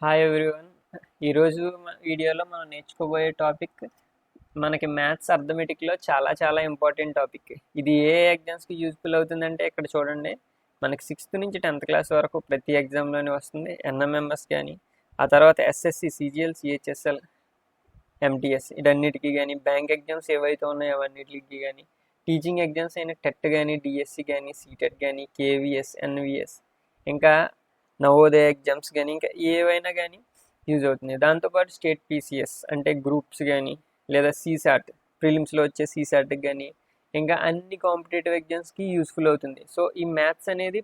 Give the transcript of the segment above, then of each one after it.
Hi everyone. ఈరోజు వీడియోలో మనం నేర్చుకోబోయే టాపిక్ మనకి మ్యాథ్స్ అర్థమెటిక్లో చాలా చాలా ఇంపార్టెంట్ టాపిక్. ఇది ఏ ఎగ్జామ్స్కి యూజ్ఫుల్ అవుతుందంటే ఇక్కడ చూడండి, మనకి 6th నుంచి 10th క్లాస్ వరకు ప్రతి ఎగ్జామ్లోనే వస్తుంది. ఎన్ఎంఎంఎస్ కానీ, ఆ తర్వాత ఎస్ఎస్సి, సిజిఎల్, సిహెచ్ఎస్ఎల్, ఎంటీఎస్ ఇటన్నిటికీ కానీ, బ్యాంక్ ఎగ్జామ్స్ ఏవైతే ఉన్నాయో అవన్నిటికి కానీ, టీచింగ్ ఎగ్జామ్స్ అయిన టెట్ కానీ, డిఎస్సి కానీ, సీటెట్ కానీ, కేవీఎస్, ఎన్విఎస్, ఇంకా నవోదయ ఎగ్జామ్స్ కానీ, ఇంకా ఏవైనా కానీ యూజ్ అవుతుంది. దాంతోపాటు స్టేట్ పీసీఎస్ అంటే గ్రూప్స్ కానీ, లేదా సీసాట్ ప్రిలిమ్స్లో వచ్చే సీసాట్కి కానీ, ఇంకా అన్ని కాంపిటేటివ్ ఎగ్జామ్స్కి యూస్ఫుల్ అవుతుంది. సో ఈ మ్యాథ్స్ అనేది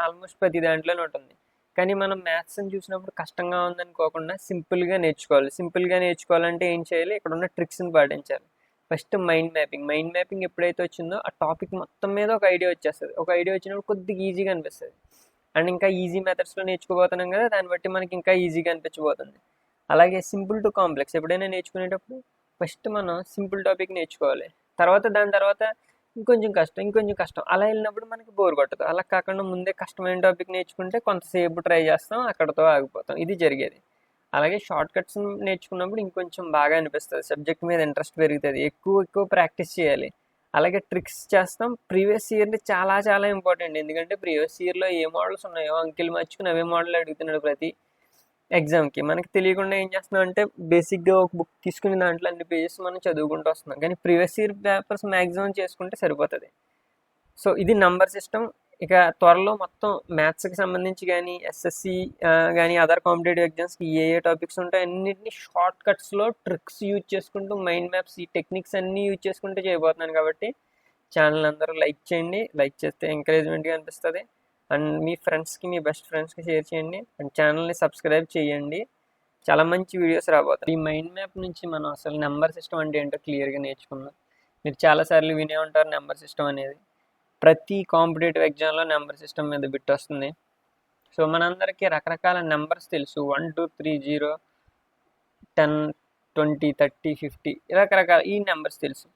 ఆల్మోస్ట్ ప్రతి దాంట్లోనే ఉంటుంది. కానీ మనం మ్యాథ్స్ని చూసినప్పుడు కష్టంగా ఉందనుకోకుండా సింపుల్గా నేర్చుకోవాలి. సింపుల్గా నేర్చుకోవాలంటే ఏం చేయాలి? ఇక్కడ ఉన్న ట్రిక్స్ని పాటించాలి. ఫస్ట్ మైండ్ మ్యాపింగ్ ఎప్పుడైతే వచ్చిందో ఆ టాపిక్ మొత్తం మీద ఒక ఐడియా వచ్చేస్తుంది. ఒక ఐడియా వచ్చినప్పుడు కొద్దిగా ఈజీగా అనిపిస్తుంది. అండ్ ఇంకా ఈజీ మెథడ్స్లో నేర్చుకోబోతున్నాం కదా, దాన్ని బట్టి మనకి ఇంకా ఈజీగా అనిపించబోతుంది. అలాగే సింపుల్ టు కాంప్లెక్స్ ఎప్పుడైనా నేర్చుకునేటప్పుడు ఫస్ట్ మనం సింపుల్ టాపిక్ నేర్చుకోవాలి. దాని తర్వాత ఇంకొంచెం కష్టం అలా వెళ్ళినప్పుడు మనకి బోర్ కొట్టదు. అలా కాకుండా ముందే కష్టమైన టాపిక్ నేర్చుకుంటే కొంతసేపు ట్రై చేస్తాం, అక్కడతో ఆగిపోతాం. ఇది జరిగేది. అలాగే షార్ట్ కట్స్ నేర్చుకున్నప్పుడు ఇంకొంచెం బాగా అనిపిస్తుంది, సబ్జెక్ట్ మీద ఇంట్రెస్ట్ పెరుగుతుంది, ఎక్కువ ప్రాక్టీస్ చేయాలి. అలాగే ట్రిక్స్ చేస్తాం. ప్రీవియస్ ఇయర్ని చాలా చాలా ఇంపార్టెంట్. ఎందుకంటే ప్రీవియస్ ఇయర్లో ఏ మోడల్స్ ఉన్నాయో అంకెలు మార్చుకుని అవే మోడల్ అడుగుతున్నాడు ప్రతి ఎగ్జామ్కి. మనకి తెలియకుండా ఏం చేస్తున్నాం అంటే బేసిక్గా ఒక బుక్ తీసుకుని దాంట్లో అన్ని పేజెస్ మనం చదువుకుంటూ వస్తున్నాం. కానీ ప్రీవియస్ ఇయర్ పేపర్స్ మ్యాక్సిమం చేసుకుంటే సరిపోతుంది. సో ఇది నంబర్ సిస్టమ్. ఇక త్వరలో మొత్తం మ్యాథ్స్కి సంబంధించి కానీ, ఎస్ఎస్సి కానీ, అదర్ కాంపిటేటివ్ ఎగ్జామ్స్కి ఏ టాపిక్స్ ఉంటాయో అన్నింటినీ షార్ట్ కట్స్లో ట్రిక్స్ యూజ్ చేసుకుంటూ మైండ్ మ్యాప్స్ ఈ టెక్నిక్స్ అన్నీ యూజ్ చేసుకుంటూ చేయబోతున్నాను. కాబట్టి ఛానల్ అందరూ లైక్ చేయండి. లైక్ చేస్తే ఎంకరేజ్మెంట్గా అనిపిస్తుంది. అండ్ మీ ఫ్రెండ్స్కి, మీ బెస్ట్ ఫ్రెండ్స్కి షేర్ చేయండి. అండ్ ఛానల్ని సబ్స్క్రైబ్ చేయండి. చాలా మంచి వీడియోస్ రాబోతాయి. ఈ మైండ్ మ్యాప్ నుంచి మనం అసలు నెంబర్ సిస్టమ్ అంటే ఏంటో క్లియర్గా నేర్చుకుందాం. మీరు చాలాసార్లు వినే ఉంటారు నెంబర్ సిస్టమ్ అనేది. ప్రతి కాంపిటేటివ్ ఎగ్జామ్లో నెంబర్ సిస్టమ్ మీద బిట్ వస్తుంది. సో మనందరికీ రకరకాల నెంబర్స్ తెలుసు. 1 2 3 0 10 20 30 50 రకరకాల ఈ నెంబర్స్ తెలుసు.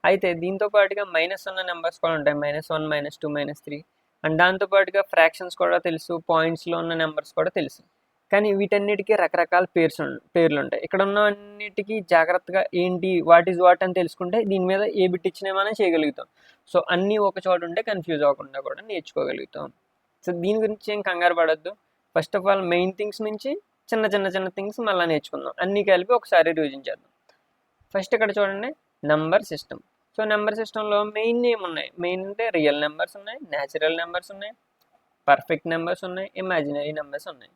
అయితే దీంతో పాటుగా మైనస్ ఉన్న నెంబర్స్ కూడా ఉంటాయి. -1, -2, -3. అండ్ దాంతోపాటుగా ఫ్రాక్షన్స్ కూడా తెలుసు, పాయింట్స్లో ఉన్న నెంబర్స్ కూడా తెలుసు. కానీ వీటన్నిటికీ రకరకాల పేర్లు ఉంటాయి. ఇక్కడ ఉన్న అన్నిటికీ జాగ్రత్తగా ఏంటి, వాట్ ఈజ్ వాట్ అని తెలుసుకుంటే దీని మీద ఏ బిట్ ఇచ్చినా మనం చేయగలుగుతాం. సో అన్నీ ఒక చోట ఉంటే కన్ఫ్యూజ్ అవ్వకుండా కూడా నేర్చుకోగలుగుతాం. సో దీని గురించి ఏం కంగారు పడద్దు. First of all main things నుంచి చిన్న థింగ్స్ మళ్ళీ నేర్చుకుందాం. అన్నీ కలిపి ఒకసారి రివిజన్ చేద్దాం. ఫస్ట్ ఇక్కడ చూడండి, నెంబర్ సిస్టమ్. సో నెంబర్ సిస్టంలో మెయిన్ ఏమున్నాయి? మెయిన్ అంటే రియల్ నెంబర్స్ ఉన్నాయి, న్యాచురల్ నెంబర్స్ ఉన్నాయి, పర్ఫెక్ట్ నెంబర్స్ ఉన్నాయి, ఇమాజినరీ నెంబర్స్ ఉన్నాయి.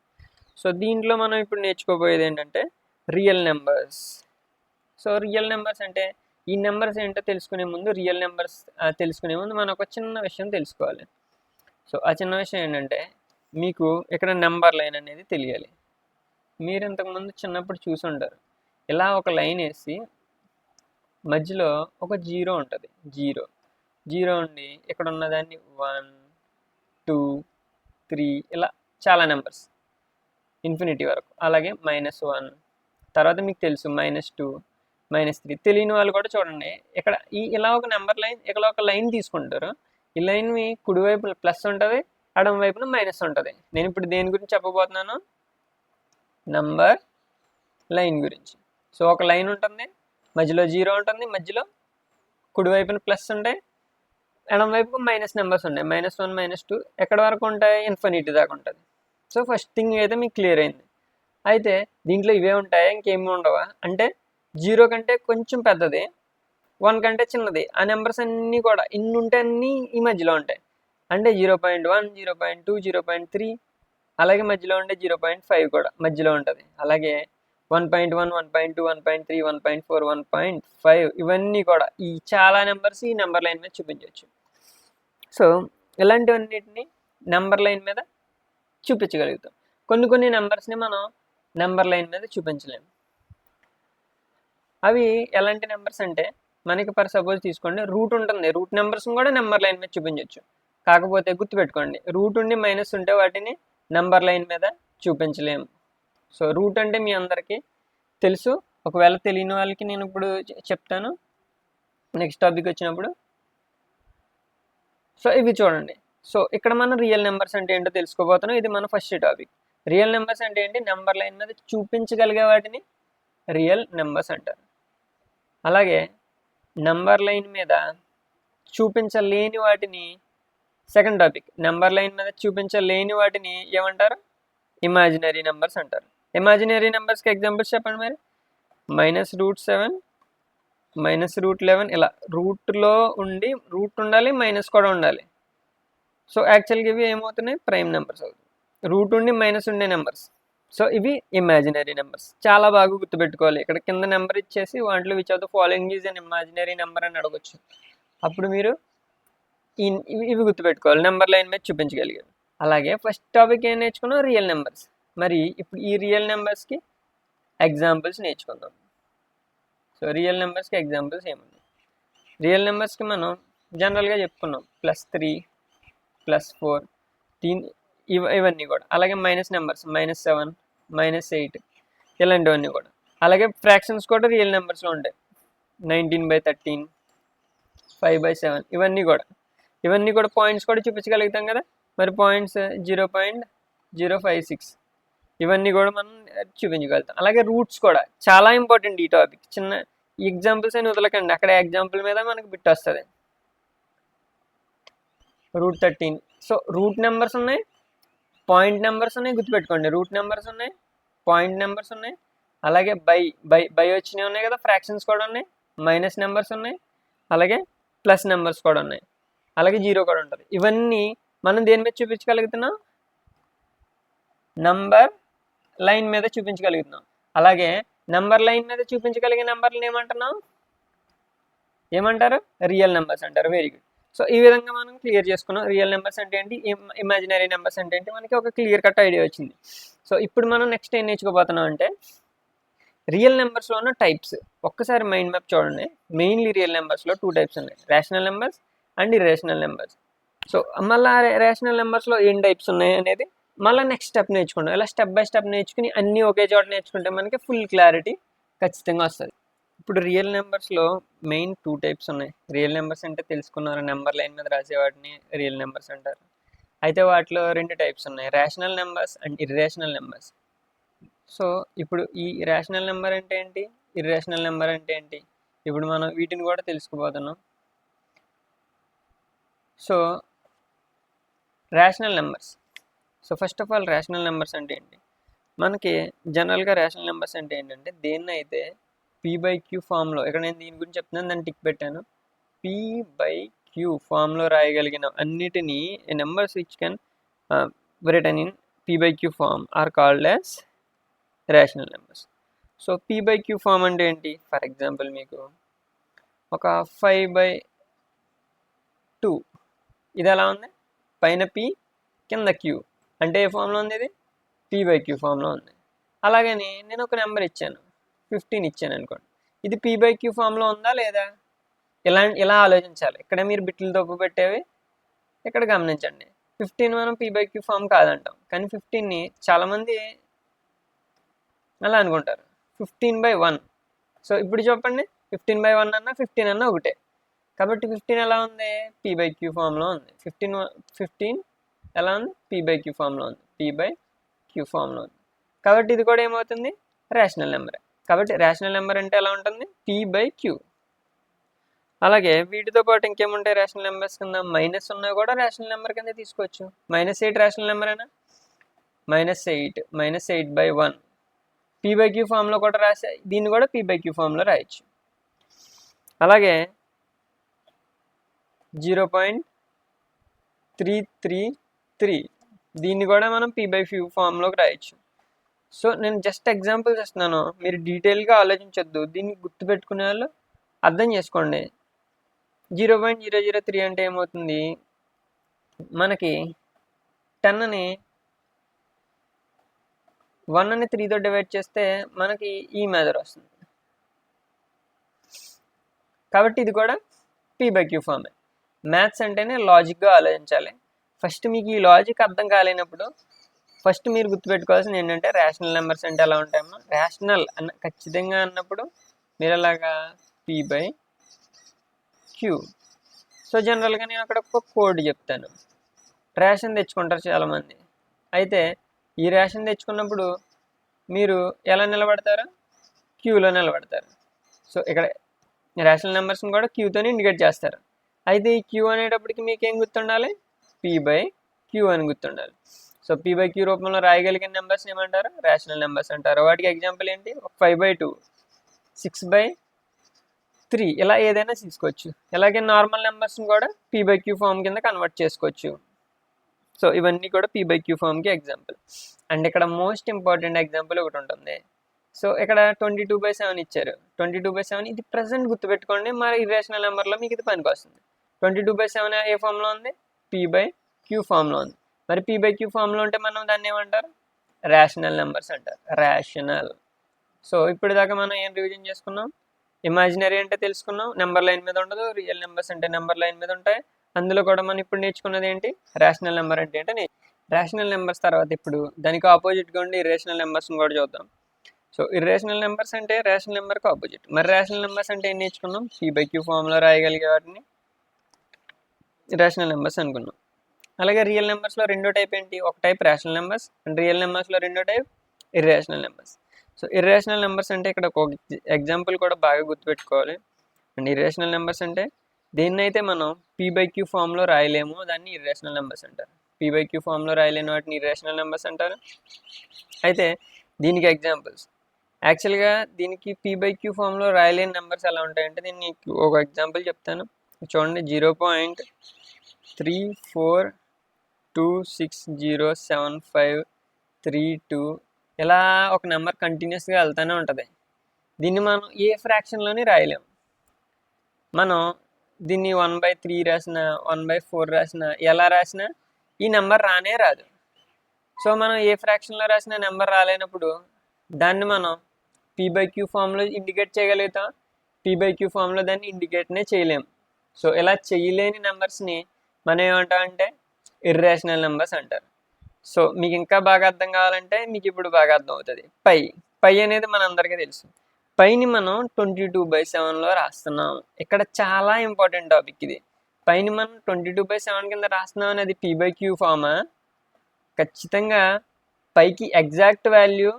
సో దీంట్లో మనం ఇప్పుడు నేర్చుకోబోయేది ఏంటంటే real numbers. So real numbers అంటే ఈ నెంబర్స్ ఏంటో తెలుసుకునే ముందు, రియల్ నెంబర్స్ తెలుసుకునే ముందు మనం ఒక చిన్న విషయం తెలుసుకోవాలి. సో ఆ చిన్న విషయం ఏంటంటే, మీకు ఇక్కడ నెంబర్ లైన్ అనేది తెలియాలి. మీరు ఇంతకుముందు చిన్నప్పుడు చూసి ఉంటారు, ఇలా ఒక లైన్ వేసి మధ్యలో ఒక జీరో ఉంటుంది. జీరో ఉండి ఇక్కడ ఉన్నదాన్ని 1 2 3 ఇలా చాలా నెంబర్స్ ఇన్ఫినిటీ వరకు. అలాగే -1 తర్వాత మీకు తెలుసు -2 -3. తెలియని వాళ్ళు కూడా చూడండి, ఇక్కడ ఇలా ఒక నెంబర్ లైన్, ఇక్కడ ఒక లైన్ తీసుకుంటారు. ఈ లైన్ మీ కుడివైపు ప్లస్ ఉంటుంది, ఎడమ వైపున మైనస్ ఉంటుంది. నేను ఇప్పుడు దేని గురించి చెప్పబోతున్నాను? నంబర్ లైన్ గురించి. సో ఒక లైన్ ఉంటుంది, మధ్యలో జీరో ఉంటుంది, మధ్యలో కుడివైపున ప్లస్ ఉంటాయి, ఎడమ వైపుకు మైనస్ నెంబర్స్ ఉంటాయి. -1 -2 ఎక్కడ వరకు ఉంటాయి? ఇన్ఫినిటీ దాకా ఉంటుంది. సో ఫస్ట్ థింగ్ అయితే మీకు క్లియర్ అయింది. అయితే దీంట్లో ఇవే ఉంటాయా, ఇంకేమీ ఉండవా అంటే, 0 కంటే కొంచెం పెద్దది, 1 కంటే చిన్నది. ఆ నెంబర్స్ అన్నీ కూడా ఇన్ని ఉంటే అన్నీ ఈ మధ్యలో ఉంటాయి. అంటే 0.1 0.2 0.3 అలాగే మధ్యలో ఉండే 0.5 కూడా మధ్యలో ఉంటుంది. అలాగే 1.1 1.2 1.3 1.4 1.5 ఇవన్నీ కూడా ఈ చాలా నెంబర్స్ ఈ నెంబర్ లైన్ మీద చూపించవచ్చు. సో ఇలాంటివన్నిటిని నెంబర్ లైన్ మీద చూపించగలుగుతాం. కొన్ని నెంబర్స్ని మనం నెంబర్ లైన్ మీద చూపించలేము. అవి ఎలాంటి నెంబర్స్ అంటే, మనకి ఫర్ సపోజ్ తీసుకోండి, రూట్ ఉంటుంది. రూట్ నెంబర్స్ని కూడా నెంబర్ లైన్ మీద చూపించవచ్చు. కాకపోతే గుర్తుపెట్టుకోండి, రూట్ ఉండి మైనస్ ఉంటే వాటిని నెంబర్ లైన్ మీద చూపించలేము. సో రూట్ అంటే మీ అందరికీ తెలుసు. ఒకవేళ తెలియని వాళ్ళకి నేను ఇప్పుడు చెప్తాను నెక్స్ట్ టాపిక్ వచ్చినప్పుడు. సో ఇవి చూడండి. సో ఇక్కడ మనం రియల్ నెంబర్స్ అంటే ఏంటో తెలుసుకోబోతున్నాం. ఇది మన ఫస్ట్ టాపిక్. రియల్ నెంబర్స్ అంటే ఏంటి? నెంబర్ లైన్ మీద చూపించగలిగే వాటిని రియల్ నెంబర్స్ అంటారు. అలాగే నెంబర్ లైన్ మీద చూపించలేని వాటిని, సెకండ్ టాపిక్, నెంబర్ లైన్ మీద చూపించలేని వాటిని ఏమంటారు? ఇమాజినరీ నెంబర్స్ అంటారు. ఇమాజినరీ నెంబర్స్కి ఎగ్జాంపుల్స్ చెప్పండి మరి. -√7, -√11 ఇలా రూట్లో ఉండి రూట్ ఉండాలి, మైనస్ కూడా ఉండాలి. సో యాక్చువల్గా ఇవి ఏమవుతున్నాయి? ప్రైమ్ నెంబర్స్ అవుతాయి. రూట్ ఉండి మైనస్ ఉండే నెంబర్స్. సో ఇవి ఇమాజినరీ నెంబర్స్. చాలా బాగా గుర్తుపెట్టుకోవాలి. ఇక్కడ కింద నెంబర్ ఇచ్చేసి వాటిలో which of the following is an imaginary number అని అడగొచ్చు. అప్పుడు మీరు ఇవి గుర్తుపెట్టుకోవాలి, నెంబర్ లైన్ మీద చూపించగలిగారు. అలాగే ఫస్ట్ టాపిక్ ఏం నేర్చుకున్నాం? Real numbers. మరి ఇప్పుడు ఈ రియల్ నెంబర్స్కి ఎగ్జాంపుల్స్ నేర్చుకుందాం. సో రియల్ నెంబర్స్కి ఎగ్జాంపుల్స్ ఏమున్నాయి? రియల్ నెంబర్స్కి మనం జనరల్గా చెప్పుకున్నాం +3, +4, ఇవన్నీ కూడా. అలాగే మైనస్ నెంబర్స్ -7, -8 ఇలాంటివన్నీ కూడా. అలాగే ఫ్రాక్షన్స్ కూడా రియల్ నెంబర్స్లో ఉంటాయి. 19/13, 5/7 ఇవన్నీ కూడా పాయింట్స్ కూడా చూపించగలుగుతాం కదా. మరి పాయింట్స్ 0.056 ఇవన్నీ కూడా మనం చూపించగలుగుతాం. అలాగే రూట్స్ కూడా చాలా ఇంపార్టెంట్ ఈ టాపిక్. చిన్న ఎగ్జాంపుల్స్ అని వదలకండి, అక్కడ ఎగ్జాంపుల్ మీద మనకు బిట్ వస్తుంది. √13. సో రూట్ నెంబర్స్ ఉన్నాయి, పాయింట్ నెంబర్స్ ఉన్నాయి, గుర్తుపెట్టుకోండి. రూట్ నెంబర్స్ ఉన్నాయి, పాయింట్ నెంబర్స్ ఉన్నాయి, అలాగే బై వచ్చినవి ఉన్నాయి కదా, ఫ్రాక్షన్స్ కూడా ఉన్నాయి, మైనస్ నెంబర్స్ ఉన్నాయి, అలాగే ప్లస్ నెంబర్స్ కూడా ఉన్నాయి, అలాగే 0 కూడా ఉంటుంది. ఇవన్నీ మనం దేని మీద చూపించగలుగుతున్నాం? నంబర్ లైన్ మీద చూపించగలుగుతున్నాం. అలాగే నంబర్ లైన్ మీద చూపించగలిగే నెంబర్లను ఏమంటారు? రియల్ నెంబర్స్ అంటారు. Very good. సో ఈ విధంగా మనం క్లియర్ చేసుకున్నాం రియల్ నెంబర్స్ అంటే ఏంటి, ఇమాజినరీ నెంబర్స్ అంటే ఏంటి, మనకి ఒక క్లియర్ కట్ ఐడియా వచ్చింది. సో ఇప్పుడు మనం నెక్స్ట్ ఏం నేర్చుకోబోతున్నాం అంటే రియల్ నెంబర్స్లో ఉన్న టైప్స్. ఒక్కసారి మైండ్ మ్యాప్ చూడండి. మెయిన్లీ రియల్ నెంబర్స్లో 2 టైప్స్ ఉన్నాయి, rational numbers and irrational numbers. So మళ్ళీ రేషనల్ నెంబర్స్లో ఏం టైప్స్ ఉన్నాయి అనేది మళ్ళీ నెక్స్ట్ స్టెప్ నేర్చుకుంటాం. ఇలా స్టెప్ బై స్టెప్ నేర్చుకుని అన్నీ ఒకే చోట నేర్చుకుంటే మనకి ఫుల్ క్లారిటీ ఖచ్చితంగా వస్తుంది. ఇప్పుడు రియల్ నెంబర్స్లో మెయిన్ 2 టైప్స్ ఉన్నాయి. రియల్ నెంబర్స్ అంటే తెలుసుకున్నారు, నెంబర్ లైన్ మీద రాసే వాటిని రియల్ నెంబర్స్ అంటారు. అయితే వాటిలో 2 టైప్స్ ఉన్నాయి, rational numbers and irrational numbers. So ఇప్పుడు ఈ రేషనల్ నెంబర్ అంటే ఏంటి, ఇర్రేషనల్ నెంబర్ అంటే ఏంటి, ఇప్పుడు మనం వీటిని కూడా తెలుసుకోబోతున్నాం. So rational numbers. So first of all rational numbers అంటే ఏంటి? మనకి జనరల్గా రేషనల్ నెంబర్స్ అంటే ఏంటంటే దేన్ని అయితే P/Q ఫామ్లో, ఇక్కడ నేను దీని గురించి చెప్తున్నాను, దాన్ని టిక్ పెట్టాను. P/Q ఫామ్లో రాయగలిగిన అన్నిటినీ numbers which can written in P/Q form are called as rational numbers. So P/Q form అంటే ఏంటి? ఫర్ ఎగ్జాంపుల్ మీకు ఒక 5/2 ఇది ఎలా ఉంది? పైన P కింద Q అంటే ఏ ఫామ్లో ఉంది? ఇది P/Q ఫామ్లో ఉంది. అలాగని నేను ఒక నెంబర్ ఇచ్చాను, 15 ఇచ్చాను అనుకోండి. ఇది P/Q ఫామ్లో ఉందా లేదా? ఇలా ఆలోచించాలి. ఇక్కడ మీరు బిట్లు తప్పు పెట్టేవి ఇక్కడ గమనించండి. 15 మనం P/Q ఫామ్ కాదంటాం, కానీ 15ని చాలామంది అలా అనుకుంటారు 15/1. సో ఇప్పుడు చెప్పండి, 15/1 అన్నా 15 అన్నా ఒకటే. కాబట్టి 15 ఎలా ఉంది? P/Q ఫామ్లో ఉంది. 15 ఎలా ఉంది? P/Q ఫామ్లో ఉంది. P/Q ఫామ్లో ఉంది. కాబట్టి ఇది కూడా ఏమవుతుంది? Rational number. కాబట్టి రేషనల్ నెంబర్ అంటే ఎలా ఉంటుంది? P/Q. అలాగే వీటితో పాటు ఇంకేముంటాయి రేషనల్ నెంబర్స్ కింద? మైనస్ ఉన్నాయి కూడా రేషనల్ నెంబర్ కింద తీసుకోవచ్చు. -8 రేషనల్ నెంబర్ అయినా, -8, -8/1 P/Q ఫామ్లో కూడా రాసే, దీన్ని కూడా P/Q ఫామ్లో రాయొచ్చు. అలాగే 0.333 దీన్ని కూడా మనం P/Q ఫామ్లోకి రాయొచ్చు. సో నేను జస్ట్ ఎగ్జాంపుల్స్ ఇస్తున్నాను, మీరు డీటెయిల్గా ఆలోచించొద్దు. దీన్ని గుర్తుపెట్టుకునే వాళ్ళు అర్థం చేసుకోండి. 0.003 అంటే ఏమవుతుంది? మనకి 10ని 1ని 3తో డివైడ్ చేస్తే మనకి ఈ మెథడ్ వస్తుంది. కాబట్టి ఇది కూడా P/Q ఫామే. మ్యాథ్స్ అంటేనే లాజిక్గా ఆలోచించాలి. ఫస్ట్ మీకు ఈ లాజిక్ అర్థం కాలేనప్పుడు ఫస్ట్ మీరు గుర్తుపెట్టుకోవాల్సింది ఏంటంటే రేషనల్ నెంబర్స్ అంటే ఎలా ఉంటాయమ్మా, రేషనల్ అన్న ఖచ్చితంగా అన్నప్పుడు మీరు అలాగా P/Q. సో జనరల్గా నేను అక్కడ ఒక కోడ్ చెప్తాను. రేషన్ తెచ్చుకుంటారు చాలామంది. అయితే ఈ రేషన్ తెచ్చుకున్నప్పుడు మీరు ఎలా నిలబడతారు? క్యూలో నిలబడతారు. సో ఇక్కడ రేషనల్ నెంబర్స్ని కూడా క్యూతోనే ఇండికేట్ చేస్తారు. అయితే ఈ క్యూ అనేటప్పటికి మీకు ఏం గుర్తుండాలి? P/Q అని గుర్తుండాలి. సో P/Q రూపంలో రాయగలిగిన నెంబర్స్ ఏమంటారు? రేషనల్ నెంబర్స్ అంటారు. వాటికి ఎగ్జాంపుల్ ఏంటి? 5/2, 6/3 ఇలా ఏదైనా తీసుకోవచ్చు. ఇలాగే నార్మల్ నెంబర్స్ని కూడా P/Q ఫామ్ కింద కన్వర్ట్ చేసుకోవచ్చు. సో ఇవన్నీ కూడా P/Q ఫామ్కి ఎగ్జాంపుల్. అండ్ ఇక్కడ మోస్ట్ ఇంపార్టెంట్ ఎగ్జాంపుల్ ఒకటి ఉంటుంది. సో ఇక్కడ 22/7 ఇచ్చారు. 22/7 ఇది ప్రజెంట్ గుర్తుపెట్టుకోండి. మరి ఇర్రేషనల్ నెంబర్లో మీకు ఇది పనికి వస్తుంది. 22/7 ఏ ఫామ్లో ఉంది? P/Q ఫామ్లో ఉంది. మరి P/Q ఫామ్లో ఉంటే మనం దాన్ని ఏమంటారు? రేషనల్ నెంబర్స్ అంటారు. రేషనల్. సో ఇప్పుడు దాకా మనం ఏం రివిజన్ చేసుకున్నాం? ఇమాజినరీ అంటే తెలుసుకున్నాం, నెంబర్ లైన్ మీద ఉండదు. రియల్ నెంబర్స్ అంటే నెంబర్ లైన్ మీద ఉంటాయి. అందులో కూడా మనం ఇప్పుడు నేర్చుకున్నది ఏంటి? రేషనల్ నెంబర్ అంటే ఏంటని. రేషనల్ నెంబర్స్ తర్వాత ఇప్పుడు దానికి ఆపోజిట్గా ఉండి ఇర్రేషనల్ నెంబర్స్ని కూడా చూద్దాం. సో ఇర్రేషనల్ నెంబర్స్ అంటే రేషనల్ నెంబర్కి ఆపోజిట్. మరి రేషనల్ నెంబర్స్ అంటే ఏం నేర్చుకున్నాం? P/Q ఫామ్లో రాయగలిగే వాటిని రేషనల్ నెంబర్స్ అనుకున్నాం. అలాగే రియల్ నెంబర్స్లో రెండో టైప్ ఏంటి? ఒక type rational numbers and real నెంబర్స్లో రెండో type irrational numbers. So irrational numbers అంటే ఇక్కడ ఒక ఎగ్జాంపుల్ కూడా బాగా గుర్తుపెట్టుకోవాలి. అండ్ ఇర్రేషనల్ నెంబర్స్ అంటే దేన్నైతే మనం P/Q ఫామ్లో రాయలేమో దాన్ని ఇర్రేషనల్ నెంబర్స్ అంటారు. P/Q ఫామ్లో రాయలేని వాటిని ఇర్రేషనల్ నెంబర్స్ అంటారు. అయితే దీనికి ఎగ్జాంపుల్స్ యాక్చువల్గా దీనికి P/Q ఫామ్లో రాయలేని నెంబర్స్ ఎలా ఉంటాయంటే దీన్ని ఒక ఎగ్జాంపుల్ చెప్తాను చూడండి. 0.34260753 ఇలా ఒక నెంబర్ కంటిన్యూస్గా వెళ్తూనే ఉంటుంది. దీన్ని మనం ఏ ఫ్రాక్షన్లోని రాయలేము. మనం దీన్ని 1/3 రాసిన, 1/4 రాసిన, ఎలా రాసినా ఈ నెంబర్ రానే రాదు. సో మనం ఏ ఫ్రాక్షన్లో రాసిన నెంబర్ రాలేనప్పుడు దాన్ని మనం P/Q ఫామ్లో ఇండికేట్ చేయగలుగుతాం. P/Q ఫామ్లో దాన్ని ఇండికేట్నే చేయలేము. సో ఇలా చేయలేని నెంబర్స్ని మనం ఏమంటామంటే ఇర్రేషనల్ నెంబర్స్ అంటారు. సో మీకు ఇంకా బాగా అర్థం కావాలంటే మీకు ఇప్పుడు బాగా అర్థం అవుతుంది. పై అనేది మనందరికీ తెలుసు. పైని మనం 22/7లో రాస్తున్నాం. ఇక్కడ చాలా ఇంపార్టెంట్ టాపిక్ ఇది. పైని మనం 22/7 కింద రాస్తున్నాం అనేది P/Q ఫామా? ఖచ్చితంగా పైకి ఎగ్జాక్ట్ వాల్యూ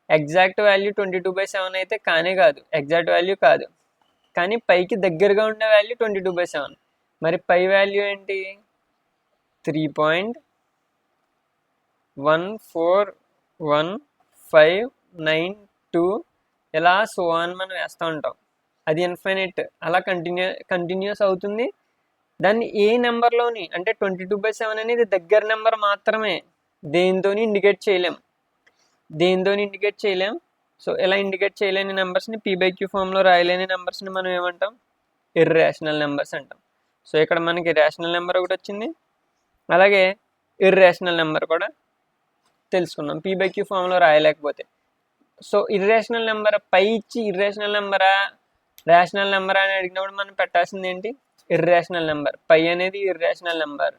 22/7 అయితే కానే కాదు. ఎగ్జాక్ట్ వాల్యూ కాదు, కానీ పైకి దగ్గరగా ఉండే వాల్యూ 22/7. మరి పై వాల్యూ ఏంటి? 3.14159 ఇలా సో అని మనం వేస్తూ ఉంటాం. అది ఇన్ఫైనైట్ అలా కంటిన్యూస్ అవుతుంది. దాన్ని ఏ నెంబర్లోని అంటే 22/7 అనేది దగ్గర నెంబర్ మాత్రమే, దేనితోని ఇండికేట్ చేయలేం. సో ఇలా ఇండికేట్ చేయలేని నెంబర్స్ని P/Q ఫామ్లో రాయలేని నెంబర్స్ని మనం ఏమంటాం? ఇర్రేషనల్ నెంబర్స్ అంటాం. సో ఇక్కడ మనకి రేషనల్ నెంబర్ ఒకటి వచ్చింది, అలాగే ఇర్రేషనల్ నెంబర్ కూడా తెలుసుకున్నాం P/Q ఫామ్లో రాయలేకపోతే. సో ఇర్రేషనల్ నెంబర్ పై ఇచ్చి ఇర్రేషనల్ నెంబరా రేషనల్ నెంబరా అని అడిగినప్పుడు మనం పెట్టాల్సింది ఏంటి? Irrational number. పై అనేది ఇర్రేషనల్ నెంబర్.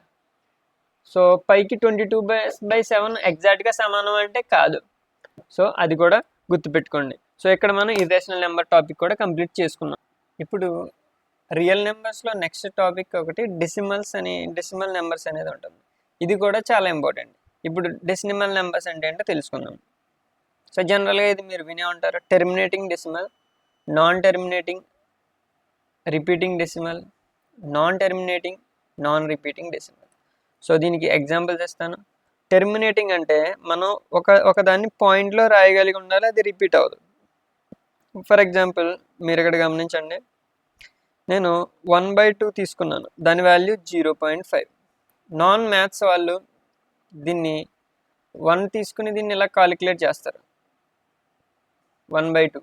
సో పైకి 22/7 ఎగ్జాక్ట్గా సమానం అంటే కాదు. సో అది కూడా గుర్తుపెట్టుకోండి. సో ఇక్కడ మనం ఇర్రేషనల్ నెంబర్ టాపిక్ కూడా కంప్లీట్ చేసుకున్నాం. ఇప్పుడు రియల్ నెంబర్స్లో నెక్స్ట్ టాపిక్ ఒకటి డెసిమల్ నెంబర్స్ అనేది ఉంటుంది. ఇది కూడా చాలా ఇంపార్టెంట్. ఇప్పుడు డెసిమల్ నెంబర్స్ అంటే ఏంటో తెలుసుకుందాం. సో జనరల్గా ఇది మీరు వినే ఉంటారు. Terminating decimal, non terminating, repeating decimal, non terminating, non repeating decimal. So దీనికి ఎగ్జాంపుల్స్ ఇస్తాను. టెర్మినేటింగ్ అంటే మనం ఒక దాన్ని పాయింట్లో రాయగలిగి ఉండాలి, అది రిపీట్ అవ్వదు. ఫర్ ఎగ్జాంపుల్ మీరు ఇక్కడ గమనించండి, నేను 1/2 తీసుకున్నాను, దాని వాల్యూ 0.5. నాన్ మ్యాథ్స్ వాళ్ళు దీన్ని 1 తీసుకుని దీన్ని ఇలా కాలిక్యులేట్ చేస్తారు, 1/2.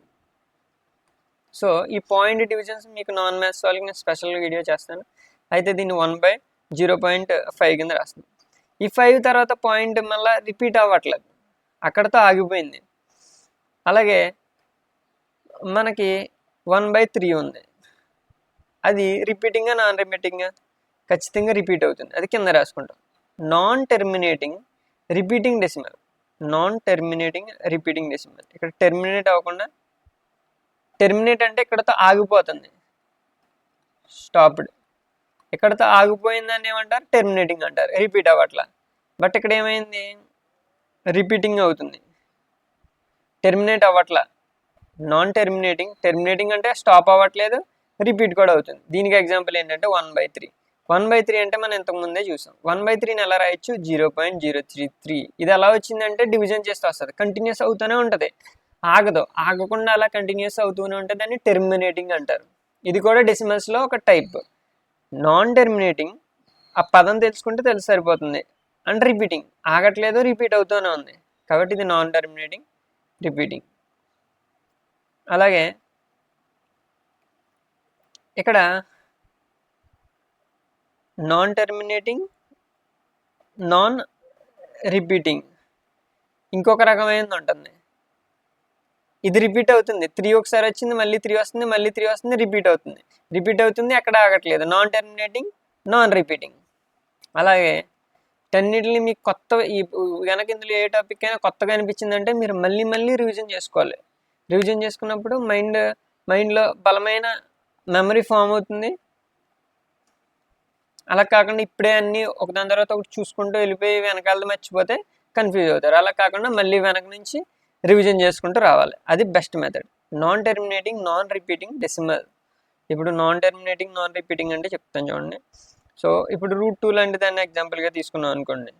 సో ఈ పాయింట్ డివిజన్స్ మీకు నాన్ మ్యాథ్స్ వాళ్ళకి నేను స్పెషల్ వీడియో చేస్తాను. అయితే దీన్ని 1/0.5 కింద రాస్తుంది. ఈ 5 తర్వాత పాయింట్ మళ్ళీ రిపీట్ అవ్వట్లేదు, అక్కడతో ఆగిపోయింది. అలాగే మనకి 1/3 ఉంది, అది రిపీటింగ్గా నాన్ రిపీటింగ్గా? ఖచ్చితంగా రిపీట్ అవుతుంది, అది కింద రాసుకుంటాం. నాన్ టెర్మినేటింగ్ రిపీటింగ్ డెసిమల్, ఇక్కడ టెర్మినేట్ అవ్వకుండా, టెర్మినేట్ అంటే ఇక్కడతో ఆగిపోతుంది, స్టాప్డ్. ఇక్కడతో ఆగిపోయిందని ఏమంటారు? టెర్మినేటింగ్ అంటారు, రిపీట్ అవ్వట్లా. బట్ ఇక్కడ ఏమైంది? రిపీటింగ్ అవుతుంది, టెర్మినేట్ అవ్వట్లా. నాన్ టెర్మినేటింగ్, టెర్మినేటింగ్ అంటే స్టాప్ అవ్వట్లేదు, రిపీట్ కూడా అవుతుంది. దీనికి ఎగ్జాంపుల్ ఏంటంటే 1/3. 1/3 అంటే మనం ఇంతకు ముందే చూసాం. 1/3ని ఎలా రాయొచ్చు? 0.033. ఇది ఎలా వచ్చిందంటే డివిజన్ చేస్తే వస్తుంది, కంటిన్యూస్ అవుతూనే ఉంటుంది, ఆగదు. ఆగకుండా అలా కంటిన్యూస్ అవుతూనే ఉంటుంది, దాన్ని టెర్మినేటింగ్ అంటారు. ఇది కూడా డెసిమల్స్లో ఒక టైప్. నాన్ టెర్మినేటింగ్, ఆ పదం తెలుసుకుంటే సరిపోతుంది. అండ్ రిపీటింగ్, ఆగట్లేదు, రిపీట్ అవుతూనే ఉంది, కాబట్టి ఇది నాన్ టెర్మినేటింగ్, రిపీటింగ్. అలాగే ఇక్కడ నాన్ టెర్మినేటింగ్, నాన్ రిపీటింగ్ ఇంకొక రకమైనది ఉంటుంది. ఇది రిపీట్ అవుతుంది, 3 ఒకసారి వచ్చింది, మళ్ళీ 3 వస్తుంది, మళ్ళీ 3 వస్తుంది, రిపీట్ అవుతుంది, రిపీట్ అవుతుంది, ఎక్కడ ఆగట్లేదు. Non terminating, non repeating. అలాగే టన్నిటిని మీకు కొత్త కనుక ఇందులో ఏ టాపిక్ అయినా కొత్తగా అనిపించిందంటే మీరు మళ్ళీ మళ్ళీ రివిజన్ చేసుకోవాలి. రివిజన్ చేసుకున్నప్పుడు మైండ్లో బలమైన మెమరీ ఫామ్ అవుతుంది. అలా కాకుండా ఇప్పుడే అన్నీ ఒకదాని తర్వాత ఒకటి చూసుకుంటూ వెళ్ళిపోయి వెనకాలది మర్చిపోతే కన్ఫ్యూజ్ అవుతారు. అలా కాకుండా మళ్ళీ వెనక నుంచి రివిజన్ చేసుకుంటూ రావాలి, అది best method. Non terminating, non repeating decimal. ఇప్పుడు నాన్ టెర్మినేటింగ్, నాన్ రిపీటింగ్ అంటే చెప్తాను చూడండి. సో ఇప్పుడు √2 లాంటి దాన్ని ఎగ్జాంపుల్గా తీసుకున్నాం అనుకోండి.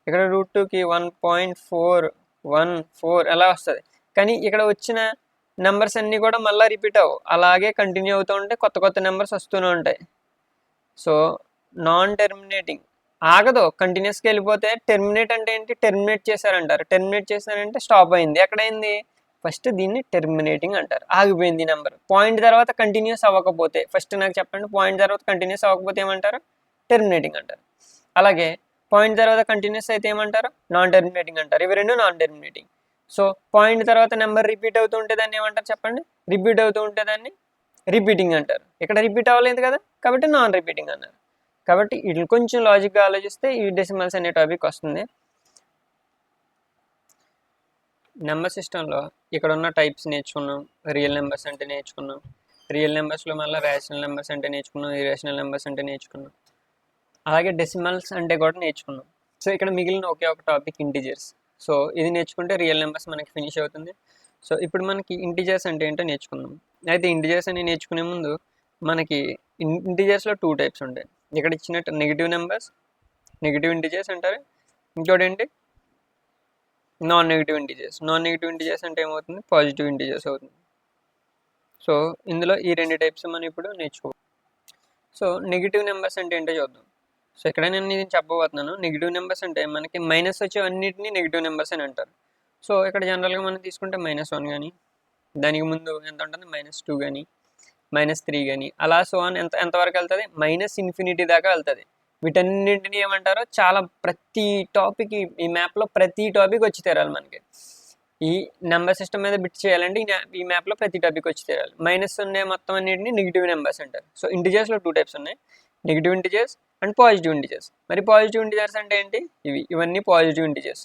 ఇక్కడ √2కి 1.414 ఎలా వస్తుంది, కానీ ఇక్కడ వచ్చిన నెంబర్స్ అన్నీ కూడా మళ్ళీ రిపీట్ అవ్వవు, అలాగే కంటిన్యూ అవుతూ ఉంటే కొత్త కొత్త నెంబర్స్ వస్తూనే ఉంటాయి. సో నాన్ టెర్మినేటింగ్ ఆగదు, కంటిన్యూస్గా వెళ్ళిపోతే. టెర్మినేట్ అంటే ఏంటి? టెర్మినేట్ చేశారంటారు. టెర్మినేట్ చేశారంటే స్టాప్ అయింది. ఎక్కడైంది? ఫస్ట్ దీన్ని టెర్మినేటింగ్ అంటారు, ఆగిపోయింది నెంబర్. పాయింట్ తర్వాత కంటిన్యూస్ అవ్వకపోతే, ఫస్ట్ నాకు చెప్పండి, పాయింట్ తర్వాత కంటిన్యూస్ అవ్వకపోతే ఏమంటారు? టెర్మినేటింగ్ అంటారు. అలాగే పాయింట్ తర్వాత కంటిన్యూస్ అయితే ఏమంటారు? నాన్ టెర్మినేటింగ్ అంటారు. ఇవి రెండు నాన్ టెర్మినేటింగ్. సో పాయింట్ తర్వాత నెంబర్ రిపీట్ అవుతూ ఉంటే దాన్ని ఏమంటారు చెప్పండి? రిపీట్ అవుతూ ఉంటే దాన్ని రిపీటింగ్ అంటారు. ఇక్కడ రిపీట్ అవ్వలేదు కదా, కాబట్టి నాన్ రిపీటింగ్ అన్నారు. కాబట్టి ఇది కొంచెం లాజిక్గా ఆలోచిస్తే ఈ డెసిమల్స్ అనే టాపిక్ వస్తుంది. నెంబర్ సిస్టంలో ఇక్కడ ఉన్న టైప్స్ నేర్చుకున్నాం. రియల్ నెంబర్స్ అంటే నేర్చుకున్నాం. రియల్ నెంబర్స్లో మళ్ళీ రేషనల్ నెంబర్స్ అంటే నేర్చుకున్నాం, ఇర్రేషనల్ నెంబర్స్ అంటే నేర్చుకున్నాం. అలాగే డెసిమల్స్ అంటే కూడా నేర్చుకున్నాం. సో ఇక్కడ మిగిలిన ఒకే ఒక టాపిక్ ఇంటిజర్స్. సో ఇది నేర్చుకుంటే రియల్ నెంబర్స్ మనకి ఫినిష్ అవుతుంది. సో ఇప్పుడు మనకి ఇంటిజర్స్ అంటే ఏంటో నేర్చుకుందాం. అయితే ఇంటిజర్స్ అని నేర్చుకునే ముందు మనకి ఇంటిజర్స్లో 2 టైప్స్ ఉంటాయి. ఇక్కడ ఇచ్చినట్టు నెగిటివ్ నెంబర్స్, నెగిటివ్ ఇంటిజర్స్ అంటారు. ఇంకోటి ఏంటి? Non negative integers. Non negative integers అంటే ఏమవుతుంది? పాజిటివ్ ఇంటిజర్స్ అవుతుంది. సో ఇందులో ఈ 2 టైప్స్ మనం ఇప్పుడు నేర్చుకోవాలి. సో నెగిటివ్ నెంబర్స్ అంటే ఏంటో చూద్దాం. సో ఇక్కడ నేను ఇది చెప్పబోతున్నాను. నెగిటివ్ నెంబర్స్ అంటే మనకి మైనస్ వచ్చే అన్నిటిని నెగిటివ్ నెంబర్స్ అని అంటారు. సో ఇక్కడ జనరల్గా మనం తీసుకుంటే -1 కానీ, దానికి ముందు ఎంత ఉంటుంది? -2 కానీ, -3 కానీ, అలా సో అని ఎంతవరకు వెళ్తుంది? -∞ దాకా వెళ్తుంది. వీటన్నింటినీ ఏమంటారో చాలా ప్రతి టాపిక్, ఈ మ్యాప్లో ప్రతి టాపిక్ వచ్చి తీరాలి మనకి. ఈ నెంబర్ సిస్టమ్ మీద బిట్ చేయాలంటే ఈ మ్యాప్లో ప్రతి టాపిక్ వచ్చి తీరాలి. మైనస్ ఉండే మొత్తం అన్నింటినీ నెగిటివ్ నెంబర్స్ అంటారు. సో ఇంటిజర్స్లో 2 టైప్స్ ఉన్నాయి, negative integers and positive integers. మరి పాజిటివ్ ఇంటిజర్స్ అంటే ఏంటి? ఇవన్నీ పాజిటివ్ ఇంటిజర్స్.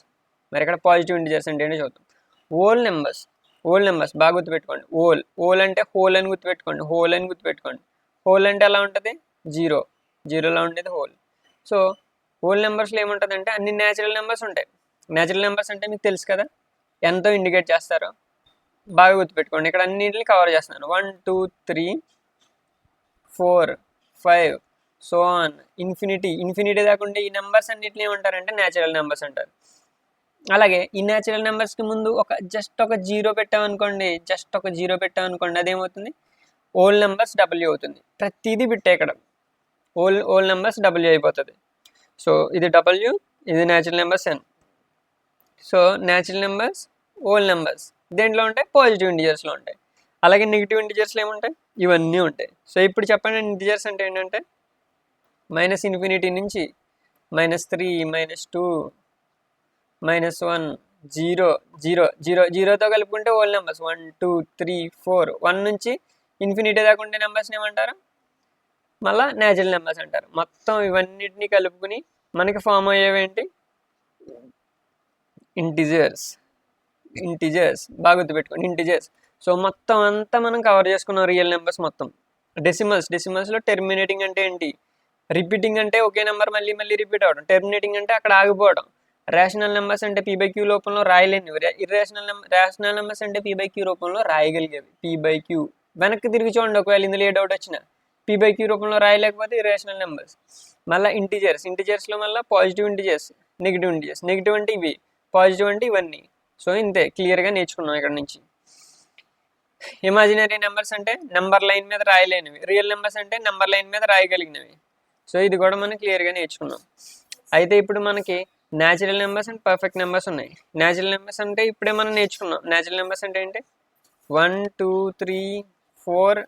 మరి ఇక్కడ పాజిటివ్ ఇంటిజర్స్ అంటే ఏంటో చూద్దాం. ఓల్ నెంబర్స్ బాగా గుర్తుపెట్టుకోండి. ఓల్ అంటే హోల్ అని గుర్తుపెట్టుకోండి. హోల్ అంటే ఎలా ఉంటుంది? జీరోలో ఉండేది హోల్. సో హోల్ నెంబర్స్లో ఏముంటుంది అంటే అన్ని న్యాచురల్ నెంబర్స్ ఉంటాయి. న్యాచురల్ నెంబర్స్ అంటే మీకు తెలుసు కదా, ఎంతో ఇండికేట్ చేస్తారో బాగా గుర్తుపెట్టుకోండి. ఇక్కడ అన్నింటిని కవర్ చేస్తున్నాను. 1 2 3 4 5 సో ఆన్ ఇన్ఫినిటీ దాకా ఈ నెంబర్స్ అన్నింటిని ఏమంటారంటే న్యాచురల్ నెంబర్స్ అంటారు. అలాగే ఈ న్యాచురల్ నెంబర్స్కి ముందు జస్ట్ ఒక జీరో పెట్టామనుకోండి, అదేమవుతుంది? ఓల్ నెంబర్స్ డబ్ల్యూ అవుతుంది. ప్రతిదీ బిట్టే ఇక్కడ. ఓల్ నెంబర్స్ డబ్ల్యూ అయిపోతుంది. సో ఇది డబ్ల్యూ, ఇది natural numbers N. So natural numbers, whole numbers దేంట్లో ఉంటాయి? పాజిటివ్ ఇంటిజర్స్లో ఉంటాయి. అలాగే నెగిటివ్ ఇంటిజర్స్లో ఏముంటాయి? ఇవన్నీ ఉంటాయి. సో ఇప్పుడు చెప్పండి, ఇంటిజర్స్ అంటే ఏంటంటే -∞ నుంచి -3, -2, -1, 0, జీరోతో కలుపుకుంటే ఓల్ నెంబర్స్ 1 2 3 4. 1 నుంచి ఇన్ఫినిటీ దాకా ఉండే నెంబర్స్ని ఏమంటారు? మళ్ళీ న్యాచురల్ నెంబర్స్ అంటారు. మొత్తం ఇవన్నిటిని కలుపుకుని మనకి ఫామ్ అయ్యేవేంటి? ఇంటిజర్స్. బాగా గుర్తుపెట్టుకోండి, ఇంటిజర్స్. సో మొత్తం అంతా మనం కవర్ చేసుకున్నాం, రియల్ నెంబర్స్ మొత్తం. డెసిమల్స్లో టెర్మినేటింగ్ అంటే ఏంటి? రిపీటింగ్ అంటే ఒకే నెంబర్ మళ్ళీ రిపీట్ అవ్వడం. టెర్మినేటింగ్ అంటే అక్కడ ఆగిపోవడం. రేషనల్ నెంబర్స్ అంటే పీ బై క్యూ రూపంలో రాయలేనివి. రేషనల్ నెంబర్స్ అంటే పీ బై క్యూ రూపంలో రాయగలిగేవి. పీ బై క్యూ వెనక్కి తిరిగి చూడండి, ఒకవేళ ఇందులో ఏ డౌట్ వచ్చినా పీ బై క్యూ రూపంలో రాయలేకపోతే ఇర్రేషనల్ నెంబర్స్. మళ్ళీ ఇంటిజర్స్లో మళ్ళీ పాజిటివ్ ఇంటిజర్స్, నెగిటివ్ అంటే ఇవి, పాజిటివ్ అంటే ఇవన్నీ. సో ఇంతే, క్లియర్గా నేర్చుకున్నాం ఇక్కడ నుంచి. ఇమాజినరీ నెంబర్స్ అంటే నెంబర్ లైన్ మీద రాయలేనివి, రియల్ నెంబర్స్ అంటే నెంబర్ లైన్ మీద రాయగలిగినవి. సో ఇది కూడా మనం క్లియర్గా నేర్చుకున్నాం. అయితే ఇప్పుడు మనకి natural numbers and perfect numbers ఉన్నాయి. న్యాచురల్ నెంబర్స్ అంటే ఇప్పుడే మనం నేర్చుకున్నాం. న్యాచురల్ నెంబర్స్ అంటే ఏంటి? 1 2 3 4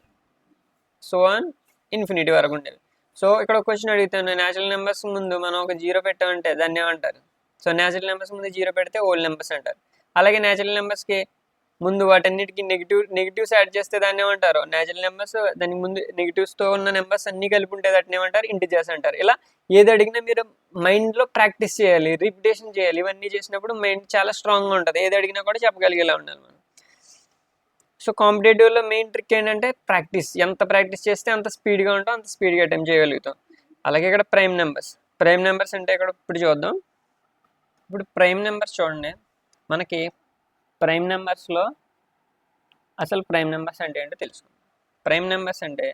సో ఆన్ ఇన్ఫినిటీ వరకు ఉండేవి. సో ఇక్కడ ఒక క్వశ్చన్ అడుగుతాను, న్యాచురల్ నెంబర్స్ ముందు మనం ఒక 0 పెట్టామంటే దాన్ని ఏమంటారు? సో న్యాచురల్ నెంబర్స్ ముందు 0 పెడితే ఓల్డ్ నెంబర్స్ అంటారు. అలాగే న్యాచురల్ నెంబర్స్కి ముందు వాటన్నిటికీ నెగిటివ్స్ యాడ్ చేస్తే దాన్ని ఏమంటారు? న్యాచురల్ నెంబర్స్ దానికి ముందు నెగిటివ్స్తో ఉన్న నెంబర్స్ అన్ని కలిపి ఉంటే దాన్ని ఏమంటారు? ఇంటిజర్స్ అంటారు. ఇలా ఏది అడిగినా మీరు మైండ్లో ప్రాక్టీస్ చేయాలి, రిపిటేషన్ చేయాలి. ఇవన్నీ చేసినప్పుడు మైండ్ చాలా స్ట్రాంగ్గా ఉంటుంది. ఏది అడిగినా కూడా చెప్పగలిగేలా ఉండాలి మనం. సో కాంపిటేటివ్లో మెయిన్ ట్రిక్ ఏంటంటే ప్రాక్టీస్. ఎంత ప్రాక్టీస్ చేస్తే అంత స్పీడ్గా ఉంటాం, అంత స్పీడ్గా అటెంప్ట్ చేయగలుగుతాం. అలాగే ఇక్కడ ప్రైమ్ నెంబర్స్ అంటే ఇక్కడ ఇప్పుడు చూద్దాం. ఇప్పుడు ప్రైమ్ నెంబర్స్ చూడండి. మనకి ప్రైమ్ నెంబర్స్లో అసలు ప్రైమ్ నెంబర్స్ అంటే ఏంటో తెలుసుకుందాం. ప్రైమ్ నెంబర్స్ అంటే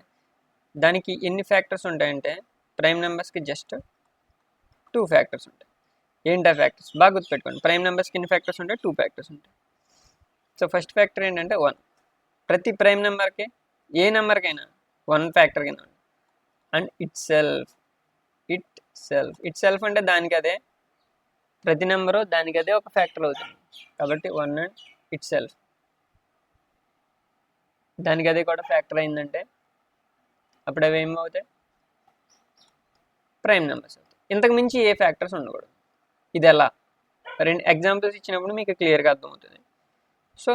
దానికి ఎన్ని ఫ్యాక్టర్స్ ఉంటాయంటే ప్రైమ్ నెంబర్స్కి జస్ట్ 2 ఫ్యాక్టర్స్ ఉంటాయి. ఏంటి ఆ ఫ్యాక్టర్స్? బాగా గుర్తుపెట్టుకోండి. ప్రైమ్ నెంబర్స్కి ఎన్ని ఫ్యాక్టర్స్ ఉంటాయి? 2 ఫ్యాక్టర్స్ ఉంటాయి. సో ఫస్ట్ ఫ్యాక్టర్ ఏంటంటే 1. ప్రతి ప్రైమ్ నెంబర్కి, ఏ నెంబర్కైనా 1 ఫ్యాక్టర్ కింద ఉంటుంది. అండ్ ఇట్ సెల్ఫ్ అంటే దానికి అదే, ప్రతి నెంబరు దానికి అదే ఒక ఫ్యాక్టర్ అవుతుంది. కాబట్టి 1 అండ్ ఇట్ సెల్ఫ్ దానికి అదే కూడా ఫ్యాక్టర్ అయిందంటే అప్పుడు అవి ఏమవుతాయి? ప్రైమ్ నెంబర్స్ అవుతాయి. ఇంతకు మించి ఏ ఫ్యాక్టర్స్ ఉండకూడదు. ఇది ఎలా? 2 ఎగ్జాంపుల్స్ ఇచ్చినప్పుడు మీకు క్లియర్గా అర్థమవుతుంది. సో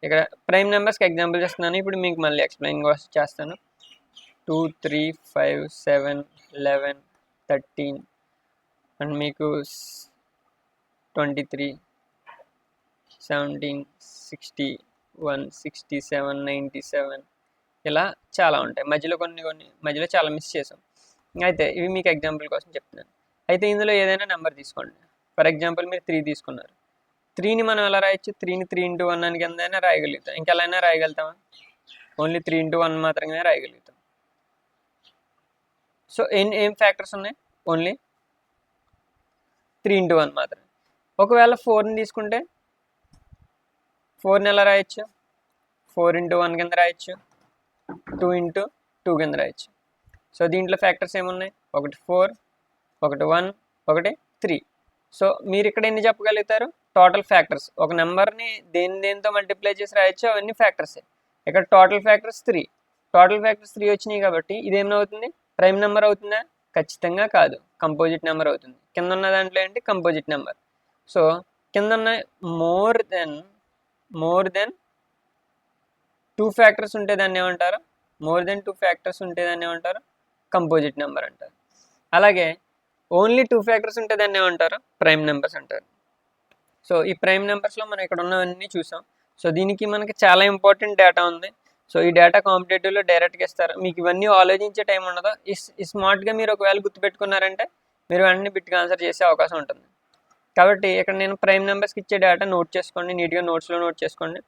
ఇక్కడ ప్రైమ్ నెంబర్స్కి ఎగ్జాంపుల్ చేస్తున్నాను. ఇప్పుడు మీకు మళ్ళీ ఎక్స్ప్లెయిన్ చేస్తాను. 2 3 5 7 11 13 అండ్ మీకు 23 17 61 67 97 ఇలా చాలా ఉంటాయి. మధ్యలో మధ్యలో చాలా మిస్ చేసాం. అయితే ఇవి మీకు ఎగ్జాంపుల్ కోసం చెప్తున్నాను. అయితే ఇందులో ఏదైనా నెంబర్ తీసుకోండి. ఫర్ ఎగ్జాంపుల్ మీరు 3 తీసుకున్నారు. 3ని మనం ఎలా రాయొచ్చు? 3ని 3 into 1 అని కిందైనా రాయగలుగుతాం. ఇంకెలా అయినా రాయగలుగుతామా? ఓన్లీ 3 into 1 మాత్రమే రాయగలుగుతాం. సో ఏం ఫ్యాక్టర్స్ ఉన్నాయి? ఓన్లీ 3 into 1 మాత్రమే. ఒకవేళ 4ని తీసుకుంటే 4ని ఎలా రాయొచ్చు? 4 into 1 కింద రాయొచ్చు, 2 into 2 కింద రాయొచ్చు. సో దీంట్లో ఫ్యాక్టర్స్ ఏమున్నాయి? ఒకటి 4, ఒకటి 1, ఒకటి 3. సో మీరు ఇక్కడ ఎన్ని చెప్పగలుగుతారు? Total factors. ఒక నెంబర్ని దేనితో మల్టిప్లై చేసి రాయొచ్చు, అవన్నీ ఫ్యాక్టర్సే. ఇక్కడ టోటల్ ఫ్యాక్టర్స్ 3. టోటల్ ఫ్యాక్టర్స్ 3 వచ్చినాయి కాబట్టి ఇదేమవుతుంది? ప్రైమ్ నెంబర్ అవుతుందా? ఖచ్చితంగా కాదు, కంపోజిట్ నెంబర్ అవుతుంది. కింద ఉన్న దాంట్లో ఏంటి? Composite number. సో కింద ఉన్న మోర్ దెన్ 2 ఫ్యాక్టర్స్ ఉంటే దాన్ని ఏమంటారు? మోర్ దెన్ 2 ఫ్యాక్టర్స్ ఉంటే దాన్ని ఏమంటారు? కంపోజిట్ నెంబర్ అంటారు. అలాగే ఓన్లీ 2 ఫ్యాక్టర్స్ ఉంటే దాన్ని ఏమంటారు? ప్రైమ్ నెంబర్స్ అంటారు. సో ఈ ప్రైమ్ నెంబర్స్లో మనం ఇక్కడ ఉన్నవన్నీ చూసాం. సో దీనికి మనకి చాలా ఇంపార్టెంట్ డేటా ఉంది. సో ఈ డేటా కాంపిటేటివ్లో డైరెక్ట్గా ఇస్తారు. మీకు ఇవన్నీ ఆలోచించే టైం ఉండదు. ఈ స్మార్ట్గా మీరు ఒకవేళ గుర్తుపెట్టుకున్నారంటే మీరు అన్ని బిట్గా ఆన్సర్ చేసే అవకాశం ఉంటుంది. కాబట్టి ఇక్కడ నేను ప్రైమ్ నెంబర్స్కి ఇచ్చే డేటా నోట్ చేసుకోండి, నీట్గా నోట్స్లో నోట్ చేసుకోండి.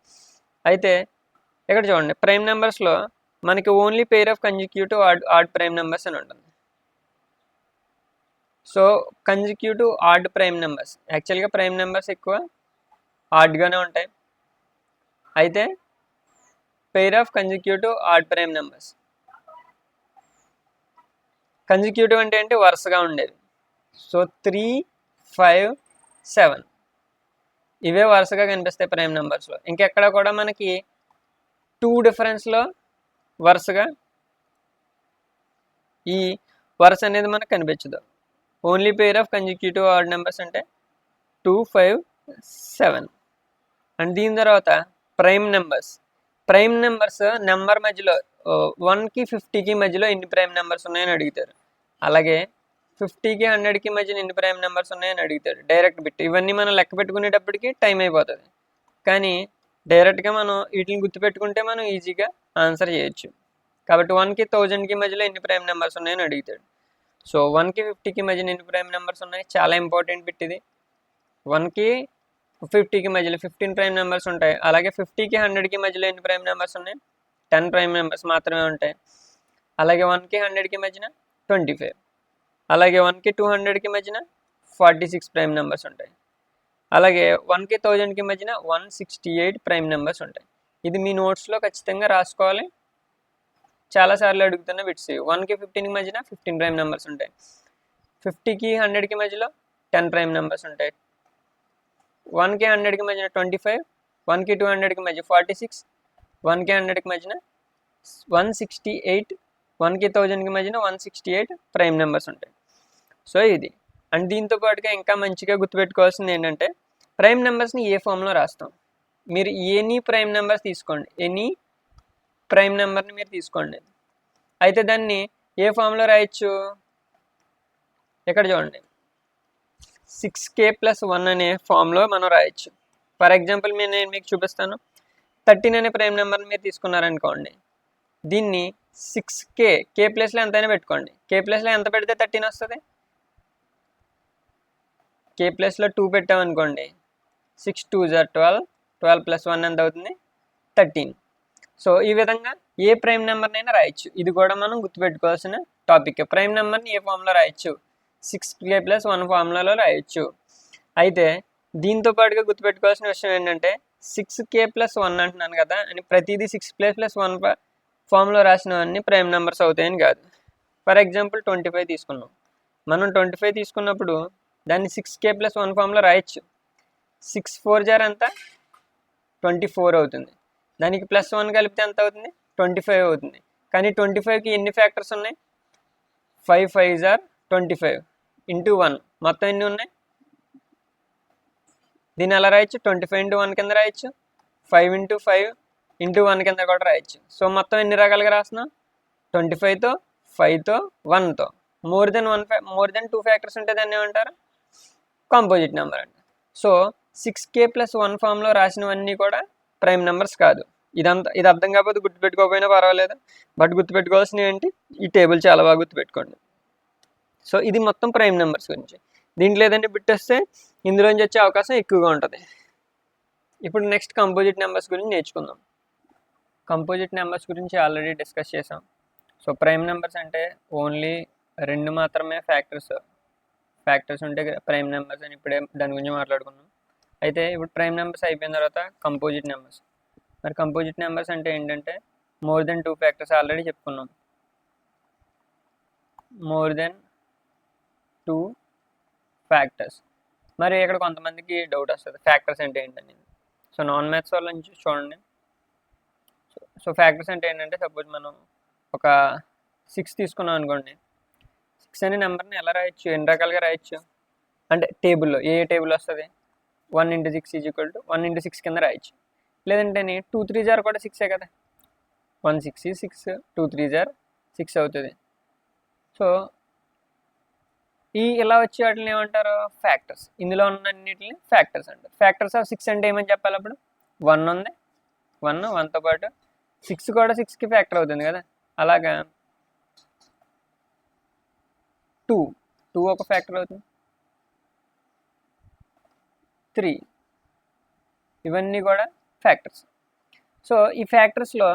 అయితే ఇక్కడ చూడండి, ప్రైమ్ నెంబర్స్లో మనకి only pair of consecutive odd prime numbers అని ఉంటుంది. So consecutive odd prime numbers, యాక్చువల్గా ప్రైమ్ నెంబర్స్ ఎక్కువ ఆడ్గానే ఉంటాయి. అయితే pair of consecutive odd prime numbers. Consecutive అంటే ఏంటి? వరుసగా ఉండేది. సో 3 5 7 ఇవే వరుసగా కనిపిస్తాయి ప్రైమ్ నెంబర్స్లో. ఇంకెక్కడ కూడా మనకి 2 డిఫరెన్స్లో వరుసగా ఈ వరుస అనేది మనకు కనిపించదు. Only pair of consecutive odd numbers అంటే 2 5 7. అండ్ దీని తర్వాత ప్రైమ్ నెంబర్స్ నెంబర్ మధ్యలో 1కి 50కి మధ్యలో ఎన్ని ప్రైమ్ నెంబర్స్ ఉన్నాయని అడుగుతారు. అలాగే 50కి 100కి మధ్యన ఎన్ని ప్రైమ్ నెంబర్స్ ఉన్నాయని అడుగుతారు. Direct bit. ఇవన్నీ మనం లెక్క పెట్టుకునేటప్పటికి టైం అయిపోతుంది. కానీ డైరెక్ట్గా మనం వీటిని గుర్తుపెట్టుకుంటే మనం ఈజీగా ఆన్సర్ చేయొచ్చు. కాబట్టి 1కి 1000కి మధ్యలో ఎన్ని ప్రైమ్ నెంబర్స్ ఉన్నాయని అడుగుతాడు. సో 1కి 50కి మధ్యన ఎన్ని ప్రైమ్ నెంబర్స్ ఉన్నాయి? చాలా ఇంపార్టెంట్ బిట్ ఇది. 1కి 50కి మధ్యలో 15 ప్రైమ్ నెంబర్స్ ఉంటాయి. అలాగే 50కి 100కి మధ్యలో ఎన్ని ప్రైమ్ నెంబర్స్ ఉన్నాయి? 10 ప్రైమ్ నెంబర్స్ మాత్రమే ఉంటాయి. అలాగే 1కి 100కి మధ్యన 25. అలాగే 1కి 200కి మధ్యన 46 ప్రైమ్ నెంబర్స్ ఉంటాయి. అలాగే 1కి 1000కి మధ్యన 168 ప్రైమ్ నెంబర్స్ ఉంటాయి. ఇది మీ నోట్స్లో ఖచ్చితంగా రాసుకోవాలి. చాలాసార్లు అడుగుతున్న బిట్స్. 1కి 15కి మధ్యన 15 ప్రైమ్ నెంబర్స్ ఉంటాయి. 50కి 100కి మధ్యలో 10 ప్రైమ్ నెంబర్స్ ఉంటాయి. 1కి 100కి మధ్యన 25, 1కి 200కి మధ్య 46, 1కి 100కి మధ్యన 168, 1కి 1000కి మధ్యన 168 ప్రైమ్ నెంబర్స్ ఉంటాయి. సో ఇది అండ్ దీంతో పాటుగా ఇంకా మంచిగా గుర్తుపెట్టుకోవాల్సింది ఏంటంటే ప్రైమ్ నెంబర్స్ని ఏ ఫామ్లో రాస్తాం. మీరు ఎనీ ప్రైమ్ నెంబర్స్ తీసుకోండి, ఎనీ ప్రైమ్ నెంబర్ని మీరు తీసుకోండి. అయితే దాన్ని ఏ ఫామ్లో రాయొచ్చు? ఇక్కడ చూడండి, 6k+1 అనే ఫామ్లో మనం రాయొచ్చు. ఫర్ ఎగ్జాంపుల్ నేను మీకు చూపిస్తాను. 13 అనే ప్రైమ్ నెంబర్ని మీరు తీసుకున్నారనుకోండి, దీన్ని 6k, k ప్లేస్లో ఎంతైనా పెట్టుకోండి. k ప్లేస్లో ఎంత పెడితే 13 వస్తుంది? k ప్లేస్లో 2 పెట్టామనుకోండి, 6 2 = 12, 12 + 1 ఎంత అవుతుంది? 13. సో ఈ విధంగా ఏ ప్రైమ్ నెంబర్నైనా రాయొచ్చు. ఇది కూడా మనం గుర్తుపెట్టుకోవాల్సిన టాపిక్. ప్రైమ్ నెంబర్ని ఏ ఫామ్లో రాయొచ్చు? 6k+1 ఫార్ములాలో రాయొచ్చు. అయితే దీంతో పాటుగా గుర్తుపెట్టుకోవాల్సిన విషయం ఏంటంటే 6k+1 అంటున్నాను కదా అని ప్రతిదీ 6k+1 ఫామ్లో రాసినవన్నీ ప్రైమ్ నెంబర్స్ అవుతాయని కాదు. ఫర్ ఎగ్జాంపుల్ 25 తీసుకున్నాం. మనం 25 తీసుకున్నప్పుడు దాన్ని 6k+1 ఫామ్లో రాయొచ్చు. 6 4 * ఎంత? 24 అవుతుంది. దానికి +1 కలిపితే ఎంత అవుతుంది? 25 అవుతుంది. కానీ 25కి ఎన్ని ఫ్యాక్టర్స్ ఉన్నాయి? 5 5 = 25 × 1 మొత్తం ఎన్ని ఉన్నాయి? దీన్ని ఎలా రాయొచ్చు? 25 × 1 కింద రాయొచ్చు, 5 × 5 × 1 కింద కూడా రాయొచ్చు. సో మొత్తం ఎన్ని రకాలుగా రాస్తున్నాం? 25తో, 5తో, 1తో. మోర్ దెన్ 2 ఫ్యాక్టర్స్ ఉంటే దాన్ని ఏమంటారు? కాంపోజిట్ నెంబర్ అండి. సో 6k+1 ఫామ్లో రాసినవన్నీ కూడా ప్రైమ్ నెంబర్స్ కాదు. ఇది అర్థం కాకపోతే గుర్తుపెట్టుకోకపోయినా పర్వాలేదు, బట్ గుర్తుపెట్టుకోవాల్సినవి ఏంటి? ఈ టేబుల్ చాలా బాగా గుర్తుపెట్టుకోండి. సో ఇది మొత్తం ప్రైమ్ నెంబర్స్ గురించి. దీంట్లో ఏదంటే బిట్ వస్తే ఇందులోంచి వచ్చే అవకాశం ఎక్కువగా ఉంటుంది. ఇప్పుడు నెక్స్ట్ కంపోజిట్ నెంబర్స్ గురించి నేర్చుకుందాం. కంపోజిట్ నెంబర్స్ గురించి ఆల్రెడీ డిస్కస్ చేసాం. సో ప్రైమ్ నెంబర్స్ అంటే ఓన్లీ 2 మాత్రమే ఫ్యాక్టర్స్ ఉంటే ప్రైమ్ నెంబర్స్ అని ఇప్పుడే దాని గురించి మాట్లాడుకున్నాం. అయితే ఇప్పుడు ప్రైమ్ నెంబర్స్ అయిపోయిన తర్వాత కంపోజిట్ నెంబర్స్. మరి కంపోజిట్ నెంబర్స్ అంటే ఏంటంటే మోర్ దెన్ 2 ఫ్యాక్టర్స్ ఆల్రెడీ చెప్పుకున్నాం. More than 2 factors. మరి ఇక్కడ కొంతమందికి డౌట్ వస్తుంది, ఫ్యాక్టర్స్ అంటే ఏంటని. సో నాన్ మ్యాథ్స్ వాళ్ళ నుంచి చూడండి. సో ఫ్యాక్టర్స్ అంటే ఏంటంటే సపోజ్ మనం ఒక 6 తీసుకున్నాం అనుకోండి. 6 అనే నెంబర్ని ఎలా రాయొచ్చు? ఎన్ని రకాలుగా రాయొచ్చు అంటే టేబుల్లో ఏ టేబుల్ వస్తుంది? 1 × 6 = 1 × 6 కింద రాయొచ్చు. లేదంటే 2 3 * కూడా 6 కదా. 1 6 is 6, 2 3 = 6 అవుతుంది. సో ఇలా వచ్చే వాటిని ఏమంటారు? ఫ్యాక్టర్స్. ఇందులో ఉన్నన్నిటిని ఫ్యాక్టర్స్ అంటారు. ఫ్యాక్టర్స్ ఆఫ్ 6 అంటే ఏమని చెప్పాలి? అప్పుడు 1 ఉంది, 1తో పాటు 6 కూడా 6కి ఫ్యాక్టర్ అవుతుంది కదా. అలాగా 2 ఒక ఫ్యాక్టర్ అవుతుంది, 3 ఇవన్నీ కూడా ఫ్యాక్టర్స్. సో ఈ ఫ్యాక్టర్స్లో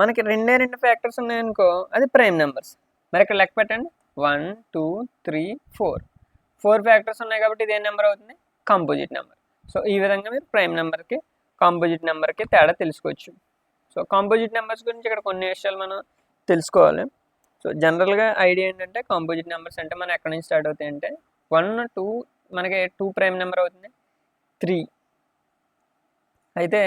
మనకి 2 ఫ్యాక్టర్స్ ఉన్నాయనుకో, అది ప్రైమ్ నెంబర్స్. మరి ఇక్కడ లెక్క పెట్టండి, 1 2 3 4 ఫ్యాక్టర్స్ ఉన్నాయి కాబట్టి ఇది ఏ నెంబర్ అవుతుంది? Composite number. సో ఈ విధంగా మీరు ప్రైమ్ నెంబర్కి కాంపోజిట్ నెంబర్కి తేడా తెలుసుకోవచ్చు. సో కాంపోజిట్ నెంబర్స్ గురించి ఇక్కడ కొన్ని విషయాలు మనం తెలుసుకోవాలి. సో జనరల్గా ఐడియా ఏంటంటే కాంపోజిట్ నెంబర్స్ అంటే మనం ఎక్కడి నుంచి స్టార్ట్ అవుతాయి అంటే 1 2 మనకి 2 ప్రైమ్ నెంబర్ అవుతుంది, 3 అయితే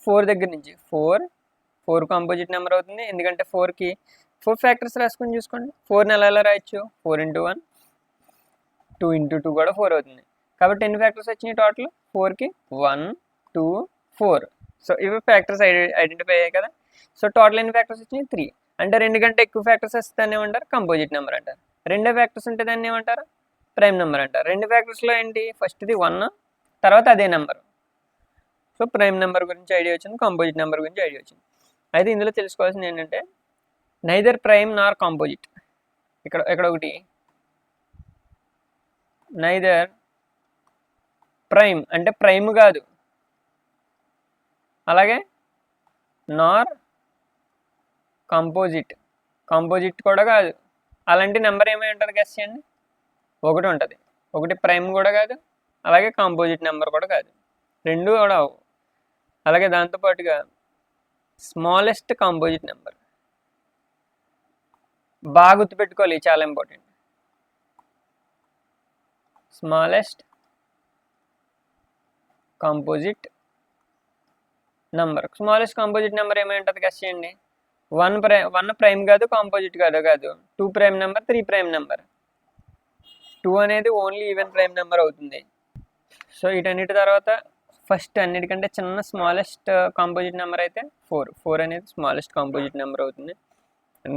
4 దగ్గర నుంచి 4 కాంపోజిట్ నెంబర్ అవుతుంది. ఎందుకంటే 4కి 4 ఫ్యాక్టర్స్ రాసుకొని చూసుకోండి. 4ని ఎలా రాయొచ్చు? 4 × 1, 2 × 2 కూడా 4 అవుతుంది. కాబట్టి ఎన్ని ఫ్యాక్టర్స్ వచ్చినాయి టోటల్? 4కి 1 2 4. సో ఇవి ఫ్యాక్టర్స్ ఐడెంటిఫై అయ్యాయి కదా. సో టోటల్ ఎన్ని ఫ్యాక్టర్స్ వచ్చినాయి? 3. అంటే 2 కంటే ఎక్కువ ఫ్యాక్టర్స్ వస్తే దాన్ని ఏమంటారు? కంపోజిట్ నెంబర్ అంటారు. 2 ఫ్యాక్టర్స్ ఉంటే దాన్ని ఏమంటారు? ప్రైమ్ నెంబర్ అంటారు. 2 ఫ్యాక్టర్స్లో ఏంటి? ఫస్ట్ది 1, తర్వాత అదే నెంబర్. సో ప్రైమ్ నెంబర్ గురించి ఐడియా వచ్చింది, కంపోజిట్ నెంబర్ గురించి ఐడియా వచ్చింది. అయితే ఇందులో తెలుసుకోవాల్సింది ఏంటంటే నైదర్ ప్రైమ్ నార్ కాంపోజిట్. ఇక్కడ ఒకటి నైదర్ ప్రైమ్ అంటే ప్రైమ్ కాదు, అలాగే నార్ కాంపోజిట్, కాంపోజిట్ కూడా కాదు. అలాంటి నెంబర్ ఏమై ఉంటుంది గెస్ చేయండి. 1 ఉంటుంది. 1 ప్రైమ్ కూడా కాదు, అలాగే కాంపోజిట్ నెంబర్ కూడా కాదు, రెండు కూడా అవు. అలాగే దాంతోపాటుగా స్మాలెస్ట్ కాంపోజిట్ నెంబర్ బాగా గుర్తుపెట్టుకోవాలి, చాలా important. Smallest composite number, smallest composite number ఏమై ఉంటుంది గెస్ చేయండి. 1 ప్రైమ్ కాదు, కాంపోజిట్ కాదు, 2 ప్రైమ్ నెంబర్, 3 ప్రైమ్ నెంబర్. 2 అనేది ఓన్లీ ఈవెన్ ప్రైమ్ నెంబర్ అవుతుంది. సో వీటన్నిటి తర్వాత ఫస్ట్ అన్నిటికంటే చిన్న స్మాలెస్ట్ కాంపోజిట్ నెంబర్ అయితే 4 అనేది స్మాలెస్ట్ కాంపోజిట్ నెంబర్ అవుతుంది.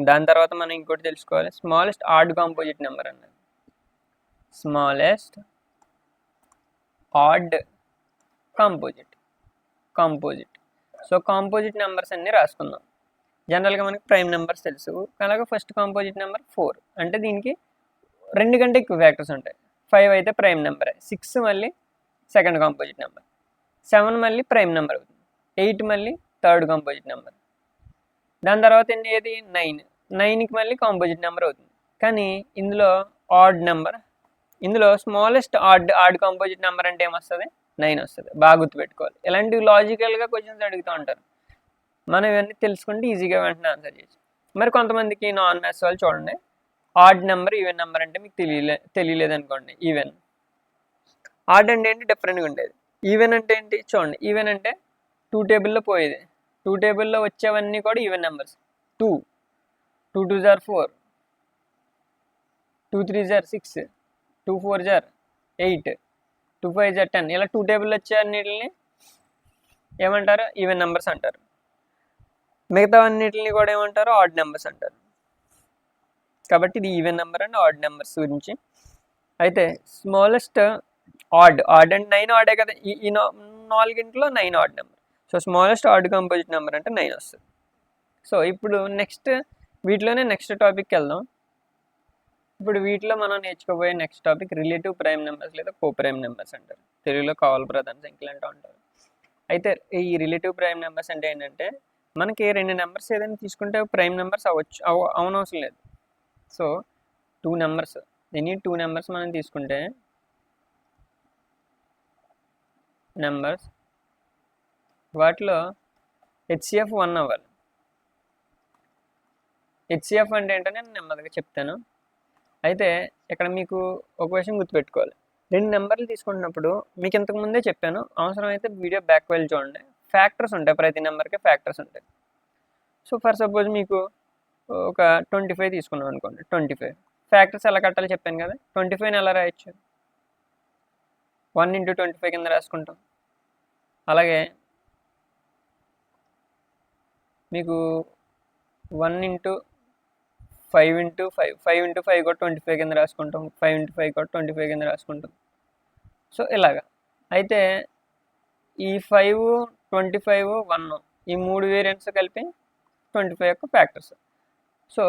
దాని తర్వాత మనం ఇంకోటి తెలుసుకోవాలి, స్మాలెస్ట్ ఆడ్ కాంపోజిట్ నెంబర్ అన్నది. Smallest odd composite. So composite numbers అన్నీ రాసుకుందాం. జనరల్గా మనకి ప్రైమ్ నెంబర్స్ తెలుసు, అలాగే ఫస్ట్ కాంపోజిట్ నెంబర్ 4 అంటే దీనికి 2 కంటే ఎక్కువ ఫ్యాక్టర్స్ ఉంటాయి. 5 అయితే ప్రైమ్ నెంబరే, 6 మళ్ళీ సెకండ్ కాంపోజిట్ నెంబర్, 7 మళ్ళీ ప్రైమ్ నెంబర్ అవుతుంది, 8 మళ్ళీ థర్డ్ కాంపోజిట్ నెంబర్. దాని తర్వాత ఏది 9కి మళ్ళీ కాంపోజిట్ నెంబర్ అవుతుంది. కానీ ఇందులో ఆడ్ నెంబర్, ఇందులో స్మాలెస్ట్ ఆడ్ కాంపోజిట్ నెంబర్ అంటే ఏమొస్తుంది? 9 వస్తుంది. బాగా గుర్తుపెట్టుకోవాలి. ఇలాంటివి లాజికల్గా క్వశ్చన్స్ అడుగుతూ ఉంటారు, మనం ఇవన్నీ తెలుసుకుంటే ఈజీగా వెంటనే ఆన్సర్ చేయొచ్చు. మరి కొంతమందికి నాన్ మ్యాథ్స్ వాళ్ళు చూడండి, ఆడ్ నెంబర్ ఈవెన్ నెంబర్ అంటే మీకు తెలియలేదు అనుకోండి. ఈవెన్ ఆడ్ అంటే ఏంటి? డిఫరెంట్గా ఉండేది. ఈవెన్ అంటే ఏంటి? చూడండి, ఈవెన్ అంటే 2 టేబుల్లో పోయేది. 2 టేబుల్లో వచ్చేవన్నీ కూడా ఈవెన్ నెంబర్స్. 2 2 2 4, 2 3 6, 2 4 8, 2 5 10. ఇలా 2 టేబుల్లో వచ్చే అన్నిటిని ఏమంటారు? ఈవెన్ నెంబర్స్ అంటారు. మిగతా అన్నిటిని కూడా ఏమంటారు? ఆడ్ నెంబర్స్ అంటారు. కాబట్టి ఇది even number and odd numbers గురించి. అయితే స్మాలెస్ట్ ఆడ్ అంటే 9 ఆడే కదా, ఈ 4గింట్లో 9 odd number. So smallest odd composite number అంటే 9 వస్తుంది. సో ఇప్పుడు వీటిలోనే నెక్స్ట్ టాపిక్కి వెళ్దాం. ఇప్పుడు వీటిలో మనం నేర్చుకోబోయే next topic relative prime numbers లేదా కో ప్రైమ్ నెంబర్స్ అంటారు. తెలుగులో కావల ప్రధాన సంఖ్యలు అంటూ ఉంటారు. అయితే ఈ రిలేటివ్ ప్రైమ్ నెంబర్స్ అంటే ఏంటంటే, మనకి 2 నెంబర్స్ ఏదైనా తీసుకుంటే ప్రైమ్ నెంబర్స్ అవనవసరం లేదు. సో 2 నెంబర్స్, ఎనీ 2 నెంబర్స్ మనం తీసుకుంటే నెంబర్స్ వాటిలో HCF 1 అవ్వాలి. HCF అంటే ఏంటో నేను నెమ్మదిగా చెప్తాను. అయితే ఇక్కడ మీకు ఒక విషయం గుర్తుపెట్టుకోవాలి, 2 నెంబర్లు తీసుకుంటున్నప్పుడు మీకు ఇంతకుముందే చెప్పాను, అవసరమైతే వీడియో బ్యాక్ వెళ్ళి చూడండి. ఫ్యాక్టర్స్ ఉంటాయి, ప్రతి నెంబర్కి ఫ్యాక్టర్స్ ఉంటాయి. సో ఫర్ సపోజ్ మీకు ఒక 25 తీసుకున్నాం అనుకోండి. 25 ఫ్యాక్టర్స్ ఎలా కట్టాలో చెప్పాను కదా. 25ని ఎలా రాయొచ్చు? 1 × 25 కింద రాసుకుంటాం. అలాగే మీకు 1 × 5 × 5 కూడా 25 కింద రాసుకుంటాం. 5 × 5 కూడా 25 కింద రాసుకుంటాం. సో ఇలాగా. అయితే ఈ 5, 25, 1 ఈ 3 వేరియంట్స్ కలిపి 25 యొక్క ఫ్యాక్టర్స్. సో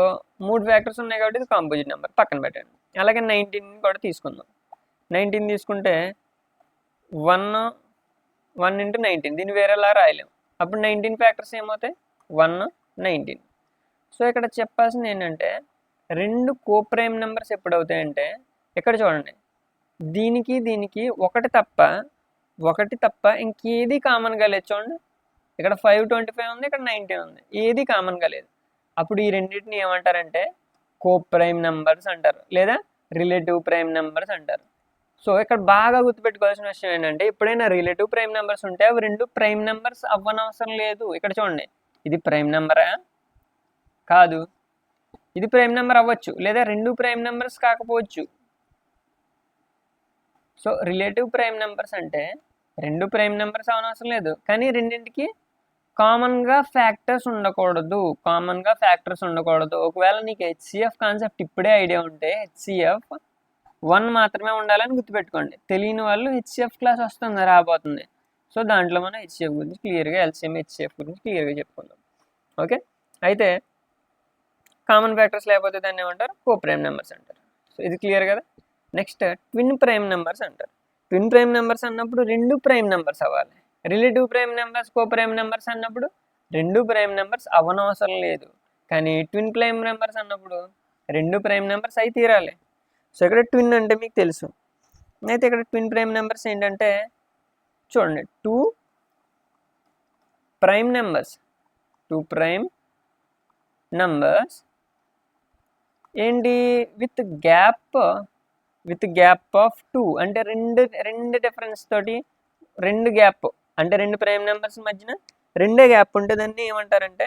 3 ఫ్యాక్టర్స్ ఉన్నాయి కాబట్టి ఇది కాంపోజిట్ నెంబర్, పక్కన పెట్టండి. అలాగే 19 కూడా తీసుకుందాం. 19 తీసుకుంటే 1 × 19, దీన్ని వేరేలా రాయలేము. అప్పుడు 19 ఫ్యాక్టర్స్ ఏమవుతాయి? 1, 19. సో ఇక్కడ చెప్పాల్సింది ఏంటంటే, 2 కో ప్రైమ్ నెంబర్స్ ఎప్పుడు అవుతాయంటే, ఇక్కడ చూడండి, దీనికి ఒకటి తప్ప ఇంకేది కామన్గా లేదు. చూడండి, ఇక్కడ 525 ఉంది, ఇక్కడ 19 ఉంది, ఏది కామన్గా లేదు. అప్పుడు ఈ రెండింటిని ఏమంటారంటే కో ప్రైమ్ నెంబర్స్ అంటారు, లేదా రిలేటివ్ ప్రైమ్ నెంబర్స్ అంటారు. సో ఇక్కడ బాగా గుర్తుపెట్టుకోవాల్సిన విషయం ఏంటంటే, ఎప్పుడైనా రిలేటివ్ ప్రైమ్ నెంబర్స్ ఉంటే అవి 2 ప్రైమ్ నెంబర్స్ అవ్వనవసరం లేదు. ఇక్కడ చూడండి, ఇది ప్రైమ్ నెంబరా? కాదు. ఇది ప్రైమ్ నెంబర్ అవ్వచ్చు, లేదా 2 ప్రైమ్ నెంబర్స్ కాకపోవచ్చు. సో రిలేటివ్ ప్రైమ్ నెంబర్స్ అంటే 2 ప్రైమ్ నెంబర్స్ అవనవసరం లేదు, కానీ రెండింటికి కామన్గా ఫ్యాక్టర్స్ ఉండకూడదు. ఒకవేళ నీకు HCF కాన్సెప్ట్ ఇప్పుడే ఐడియా ఉంటే HCF 1 మాత్రమే ఉండాలని గుర్తుపెట్టుకోండి. తెలియని వాళ్ళు HCF క్లాస్ రాబోతుంది. సో దాంట్లో మనం HCF గురించి క్లియర్గా, LCM HCF గురించి క్లియర్గా చెప్పుకుందాం. ఓకే, అయితే కామన్ ఫ్యాక్టర్స్ లేకపోతే దాన్ని ఏమంటారు? కో ప్రైమ్ నెంబర్స్ అంటారు. సో ఇది క్లియర్ కదా. నెక్స్ట్ ట్విన్ ప్రైమ్ నెంబర్స్ అంటారు. ట్విన్ ప్రైమ్ నెంబర్స్ అన్నప్పుడు రెండు ప్రైమ్ నెంబర్స్ అవ్వాలి. రిలేటివ్ ప్రైమ్ నెంబర్స్, కో ప్రైమ్ నెంబర్స్ అన్నప్పుడు రెండు ప్రైమ్ నెంబర్స్ అవ్వనవసరం లేదు. కానీ ట్విన్ ప్రైమ్ నెంబర్స్ అన్నప్పుడు రెండు ప్రైమ్ నెంబర్స్ అయి తీరాలి. సో ఇక్కడ ట్విన్ అంటే మీకు తెలుసు. అయితే ఇక్కడ ట్విన్ ప్రైమ్ నెంబర్స్ ఏంటంటే చూడండి, టూ ప్రైమ్ నెంబర్స్ ఏంటి విత్ గ్యాప్ ఆఫ్ 2 అంటే రెండు డిఫరెన్స్ తోటి రెండు గ్యాప్ అంటే రెండు ప్రైమ్ నెంబర్స్ మధ్యన రెండే గ్యాప్ ఉంటే దాన్ని ఏమంటారంటే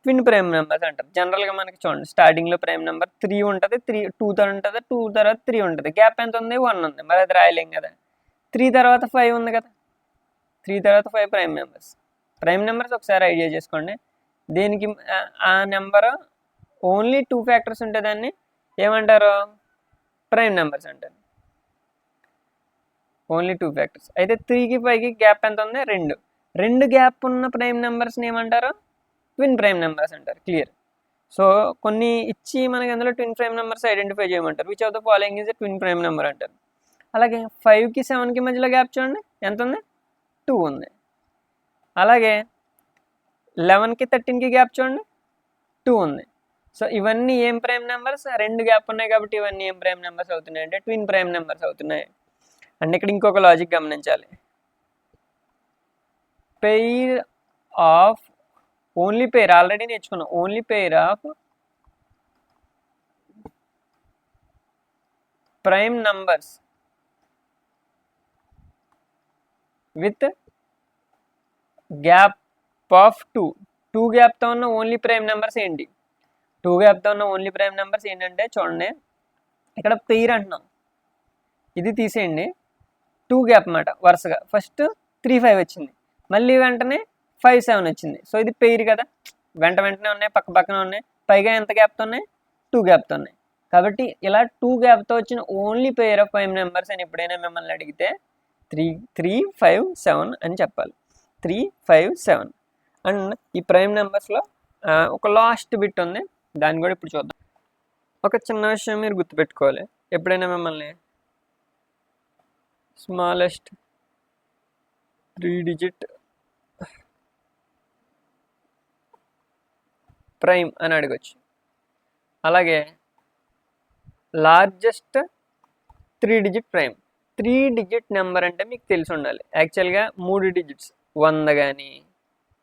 ట్విన్ ప్రైమ్ నెంబర్స్ అంటారు. జనరల్గా మనకి చూడండి, స్టార్టింగ్లో ప్రైమ్ నెంబర్ 3 ఉంటుంది, 2 ఉంటుంది, 2 తర్వాత 3 ఉంటుంది, గ్యాప్ ఎంత ఉంది? 1 ఉంది. మరి అది రాయలేం కదా. 3 తర్వాత 5 ఉంది కదా, 3 తర్వాత 5 ప్రైమ్ నెంబర్స్ ఒకసారి ఐడియా చేసుకోండి. దేనికి ఆ నెంబర్ ఓన్లీ 2 ఫ్యాక్టర్స్ ఉంటే దాన్ని ఏమంటారు? ప్రైమ్ నెంబర్స్ అంటారు. Only 2 factors. అయితే 3కి 5కి గ్యాప్ ఎంత ఉంది? 2. రెండు గ్యాప్ ఉన్న ప్రైమ్ నెంబర్స్ని ఏమంటారు? ట్విన్ ప్రైమ్ నెంబర్స్ అంటారు. క్లియర్. సో కొన్ని ఇచ్చి మనకి అందులో ట్విన్ ప్రైమ్ నెంబర్స్ ఐడెంటిఫై చేయమంటారు. Which of the following is a twin prime number అంటారు. అలాగే 5కి 7కి మధ్యలో గ్యాప్ చూడండి, ఎంత ఉంది? 2 ఉంది. అలాగే 11కి 13కి గ్యాప్ చూడండి, 2 ఉంది. సో ఇవన్నీ ఏం ప్రైమ్ నెంబర్స్? రెండు గ్యాప్ ఉన్నాయి కాబట్టి ఇవన్నీ ఏం ప్రైమ్ నెంబర్స్ అవుతున్నాయి అంటే ట్విన్ ప్రైమ్ నెంబర్స్ అవుతున్నాయి. అండ్ ఇక్కడ ఇంకొక లాజిక్ గమనించాలి. Pair of only pair already నేర్చుకున్నాం. Only pair of prime numbers with gap of 2 గ్యాప్తో ఉన్న ఓన్లీ ప్రైమ్ నెంబర్స్ ఏంటి? 2 గ్యాప్తో ఉన్న ఓన్లీ ప్రైమ్ నెంబర్స్ ఏంటంటే చూడండి, ఇక్కడ పెయిర్ అంటున్నాం, ఇది తీసేయండి. 2 గ్యాప్ అన్నమాట. వరుసగా ఫస్ట్ 3, 5 వచ్చింది, మళ్ళీ వెంటనే 5, 7 వచ్చింది. సో ఇది పెయిర్ కదా, వెంటనే ఉన్నాయి, పక్కన ఉన్నాయి, పైగా ఎంత గ్యాప్తో ఉన్నాయి? 2 గ్యాప్తో ఉన్నాయి. కాబట్టి ఇలా 2 గ్యాప్తో వచ్చిన only pair of prime numbers అని ఎప్పుడైనా మిమ్మల్ని అడిగితే 3, 5, 7 అని చెప్పాలి. 3, 5, 7. అండ్ ఈ ప్రైమ్ నెంబర్స్లో ఒక లాస్ట్ బిట్ ఉంది, దాన్ని కూడా ఇప్పుడు చూద్దాం. ఒక చిన్న విషయం మీరు గుర్తుపెట్టుకోవాలి. ఎప్పుడైనా మిమ్మల్ని స్మాలెస్ట్ 3 డిజిట్ ప్రైమ్ అని అడగచ్చు. అలాగే largest 3 digit prime. 3 digit number అంటే మీకు తెలిసి ఉండాలి. యాక్చువల్గా 3 డిజిట్స్, 100 కానీ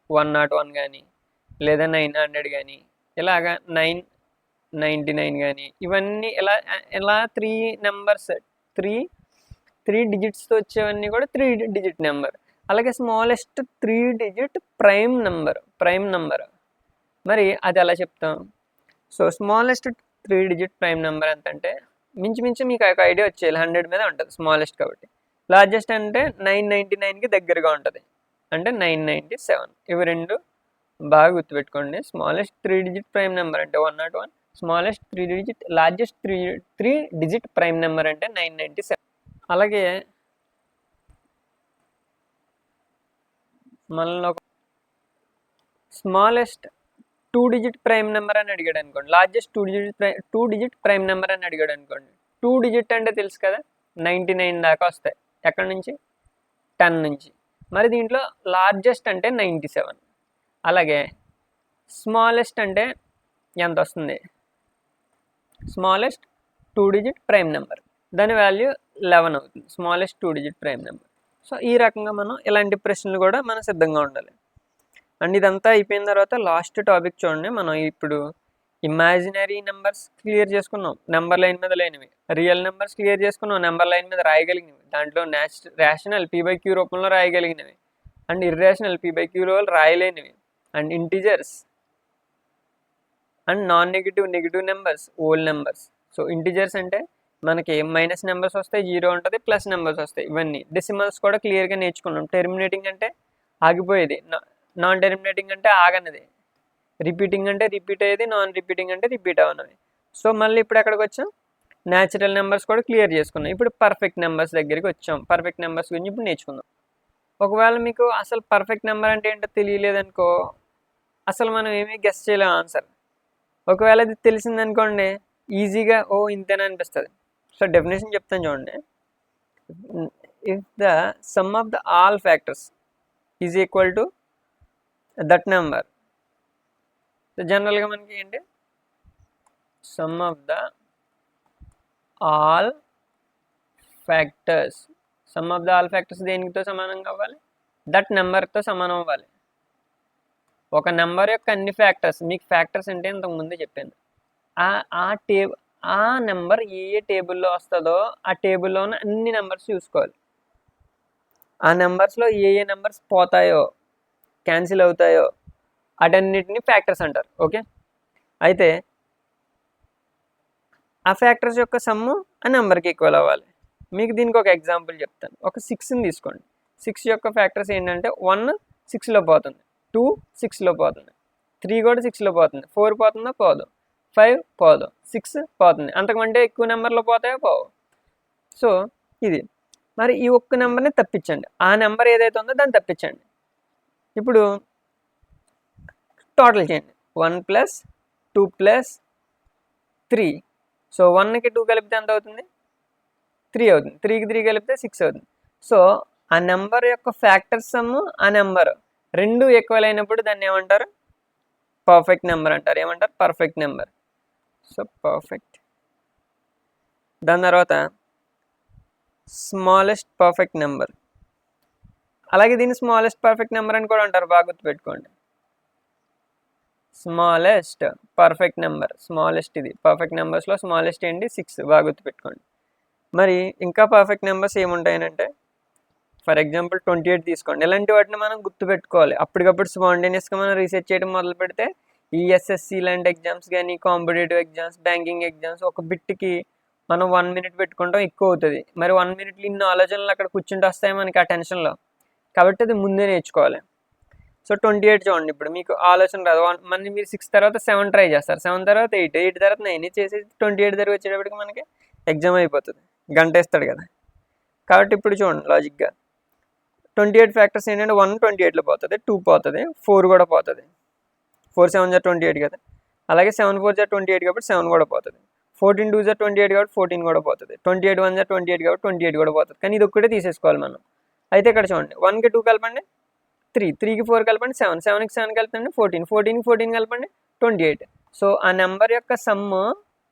101 కానీ లేదా 900 కానీ ఇలాగా 999 కానీ ఇవన్నీ ఇలా 3 నెంబర్స్ 3 డిజిట్స్తో వచ్చేవన్నీ కూడా 3 డిజిట్ నెంబర్. అలాగే స్మాలెస్ట్ 3 డిజిట్ ప్రైమ్ నెంబర్ మరి అది ఎలా చెప్తాం? So smallest 3 digit prime number ఎంత అంటే మించుమించు మీకు ఒక ఐడియా వచ్చేయాలి, 100 మీద ఉంటుంది స్మాలెస్ట్ కాబట్టి. లార్జెస్ట్ అంటే 999కి దగ్గరగా ఉంటుంది, అంటే 997. ఇవి రెండు బాగా గుర్తుపెట్టుకోండి. స్మాలెస్ట్ 3 డిజిట్ ప్రైమ్ నెంబర్ అంటే 101, smallest 3 digit largest 3 digit prime number అంటే 997. అలాగే మళ్ళీ ఒక స్మాలెస్ట్ 2 డిజిట్ ప్రైమ్ నెంబర్ అని అడిగాడు అనుకోండి, లార్జెస్ట్ 2 డిజిట్ ప్రైమ్ నెంబర్ అని అడిగాడు అనుకోండి. 2 డిజిట్ అంటే తెలుసు కదా, 99 దాకా వస్తాయి. ఎక్కడి నుంచి? 10 నుంచి. మరి దీంట్లో లార్జెస్ట్ అంటే 97. అలాగే స్మాలెస్ట్ అంటే ఎంత వస్తుంది? స్మాలెస్ట్ 2 డిజిట్ ప్రైమ్ నెంబర్, దాని వాల్యూ 11 అవుతుంది, smallest 2 digit prime number. So ఈ రకంగా మనం ఇలాంటి ప్రశ్నలు కూడా మనం సిద్ధంగా ఉండాలి. అండ్ ఇదంతా అయిపోయిన తర్వాత లాస్ట్ టాపిక్ చూడండి. మనం ఇప్పుడు ఇమాజినరీ నెంబర్స్ క్లియర్ చేసుకున్నాం, నెంబర్ లైన్ మీద లేనివి. రియల్ నెంబర్స్ క్లియర్ చేసుకున్నాం, నెంబర్ లైన్ మీద రాయగలిగినవి. దాంట్లో రేషనల్ p/q రూపంలో రాయగలిగినవి, అండ్ ఇర్రేషనల్ p/q రూపంలో రాయలేనివి, and integers and non negative numbers, whole numbers. So integers అంటే మనకి మైనస్ నెంబర్స్ వస్తాయి, 0 ఉంటుంది, ప్లస్ నెంబర్స్ వస్తాయి. ఇవన్నీ డెసిమల్స్ కూడా క్లియర్గా నేర్చుకున్నాం. టెర్మినేటింగ్ అంటే ఆగిపోయేది, నాన్ టెర్మినేటింగ్ అంటే ఆగనిది, రిపీటింగ్ అంటే రిపీట్ అయ్యేది, నాన్ రిపీటింగ్ అంటే రిపీట్ అవనవి. సో మళ్ళీ ఇప్పుడు ఎక్కడికి వచ్చాం? న్యాచురల్ నెంబర్స్ కూడా క్లియర్ చేసుకున్నాం. ఇప్పుడు పర్ఫెక్ట్ నెంబర్స్ దగ్గరికి వచ్చాం. పర్ఫెక్ట్ నెంబర్స్ గురించి ఇప్పుడు నేర్చుకుందాం. ఒకవేళ మీకు అసలు పర్ఫెక్ట్ నెంబర్ అంటే ఏంటో తెలియలేదనుకో, అసలు మనం ఏమీ గెస్ చేయలేం ఆన్సర్. ఒకవేళ అది తెలిసిందనుకోండి, ఈజీగా ఓ ఇంతేనా అనిపిస్తుంది. సో డెఫినేషన్ చెప్తాను చూడండి. if the sum of the all factors is equal to that number. So జనరల్గా మనకి ఏంటి sum of the all factors, sum of the all factors దేనితో సమానంగా అవ్వాలి, దట్ నెంబర్తో సమానం అవ్వాలి. ఒక నెంబర్ యొక్క అన్ని ఫ్యాక్టర్స్, మీకు ఫ్యాక్టర్స్ అంటే ఇంతకుముందే చెప్పాను, ఆ నెంబర్ ఏ టేబుల్లో వస్తుందో ఆ టేబుల్లో ఉన్న అన్ని నెంబర్స్ చూసుకోవాలి. ఆ నెంబర్స్లో ఏ నెంబర్స్ పోతాయో క్యాన్సిల్ అవుతాయో అటన్నిటిని ఫ్యాక్టర్స్ అంటారు. ఓకే, అయితే ఆ ఫ్యాక్టర్స్ యొక్క సమ్ము ఆ నెంబర్కి ఈక్వల్ అవ్వాలి. మీకు దీనికి ఒక ఎగ్జాంపుల్ చెప్తాను. ఒక 6ని తీసుకోండి. 6 యొక్క ఫ్యాక్టర్స్ ఏంటంటే 1 6లో పోతుంది, 2 6లో పోతుంది, 3 కూడా 6లో పోతుంది, 4 పోతుందో పోదు, 5 పోదు, 6 పోతుంది. అంతకంటే ఎక్కువ నెంబర్లో పోతాయో పోవు. సో ఇది మరి ఈ ఒక్క నెంబర్ని తప్పించండి, ఆ నెంబర్ ఏదైతే ఉందో దాన్ని తప్పించండి. ఇప్పుడు టోటల్ చేయండి, 1 + 2 + 3. సో 1కి 2 కలిపితే ఎంత అవుతుంది, 3 అవుతుంది. 3కి 3 కలిపితే 6 అవుతుంది. సో ఆ నెంబర్ యొక్క ఫ్యాక్టర్ సమ్ ఆ నెంబర్ రెండు ఈక్వల్ అయినప్పుడు దాన్ని ఏమంటారు, పర్ఫెక్ట్ నెంబర్ అంటారు. ఏమంటారు, పర్ఫెక్ట్ నెంబర్. So perfect. దాని తర్వాత స్మాలెస్ట్ పర్ఫెక్ట్ నెంబర్, అలాగే దీన్ని స్మాలెస్ట్ పర్ఫెక్ట్ నెంబర్ అని కూడా అంటారు. బాగా గుర్తుపెట్టుకోండి, స్మాలెస్ట్ పర్ఫెక్ట్ నెంబర్. స్మాలెస్ట్ ఇది పర్ఫెక్ట్ నెంబర్స్లో స్మాలెస్ట్ ఏంటి, 6. బాగా గుర్తుపెట్టుకోండి. మరి ఇంకా పర్ఫెక్ట్ నెంబర్స్ ఏముంటాయనంటే, ఫర్ ఎగ్జాంపుల్ 28 తీసుకోండి. ఇలాంటి వాటిని మనం గుర్తుపెట్టుకోవాలి. అప్పటికప్పుడు స్పాంటేనియస్గా మనం రీసెర్చ్ చేయడం మొదలు పెడితే ఈ ఎస్ఎస్సి లాంటి ఎగ్జామ్స్ కానీ, కాంపిటేటివ్ ఎగ్జామ్స్, బ్యాంకింగ్ ఎగ్జామ్స్ ఒక బిట్కి మనం 1 మినిట్ పెట్టుకుంటాం, ఎక్కువ అవుతుంది. మరి 1 మినిట్లో ఇన్ని ఆలోచనలు అక్కడ కూర్చుంటూ వస్తాయి మనకి ఆ టెన్షన్లో. కాబట్టి అది ముందే నేర్చుకోవాలి. సో 28 చూడండి. ఇప్పుడు మీకు ఆలోచన రాదు, మళ్ళీ మీరు 6 తర్వాత 7 ట్రై చేస్తారు, 7 తర్వాత 8, 8 తర్వాత 9 చేసి 28 దగ్గర వచ్చేటప్పటికి మనకి ఎగ్జామ్ అయిపోతుంది. గంట వేస్తాడు కదా. కాబట్టి ఇప్పుడు చూడండి లాజిక్గా 28 ఫ్యాక్టర్స్ ఏంటంటే 1 28లో పోతుంది, 2 పోతుంది, 4 కూడా పోతుంది. 4 7 = 28 కదా. అలాగే 7 4 = 28 కాబట్టి 7 కూడా పోతుంది. 14 2 = 28 కాబట్టి 14 కూడా పోతుంది. 28 1 = 28 కాబట్టి 28 కూడా పోతుంది. కానీ ఇది ఒక్కటే తీసేసుకోవాలి మనం. అయితే ఇక్కడ చూడండి, 1కి 2 కలపండి 3, 3కి 4 కలపండి 7, 7కి 7 కలపండి 14, 14కి 14 కలపండి 28. సో ఆ నెంబర్ యొక్క సమ్ము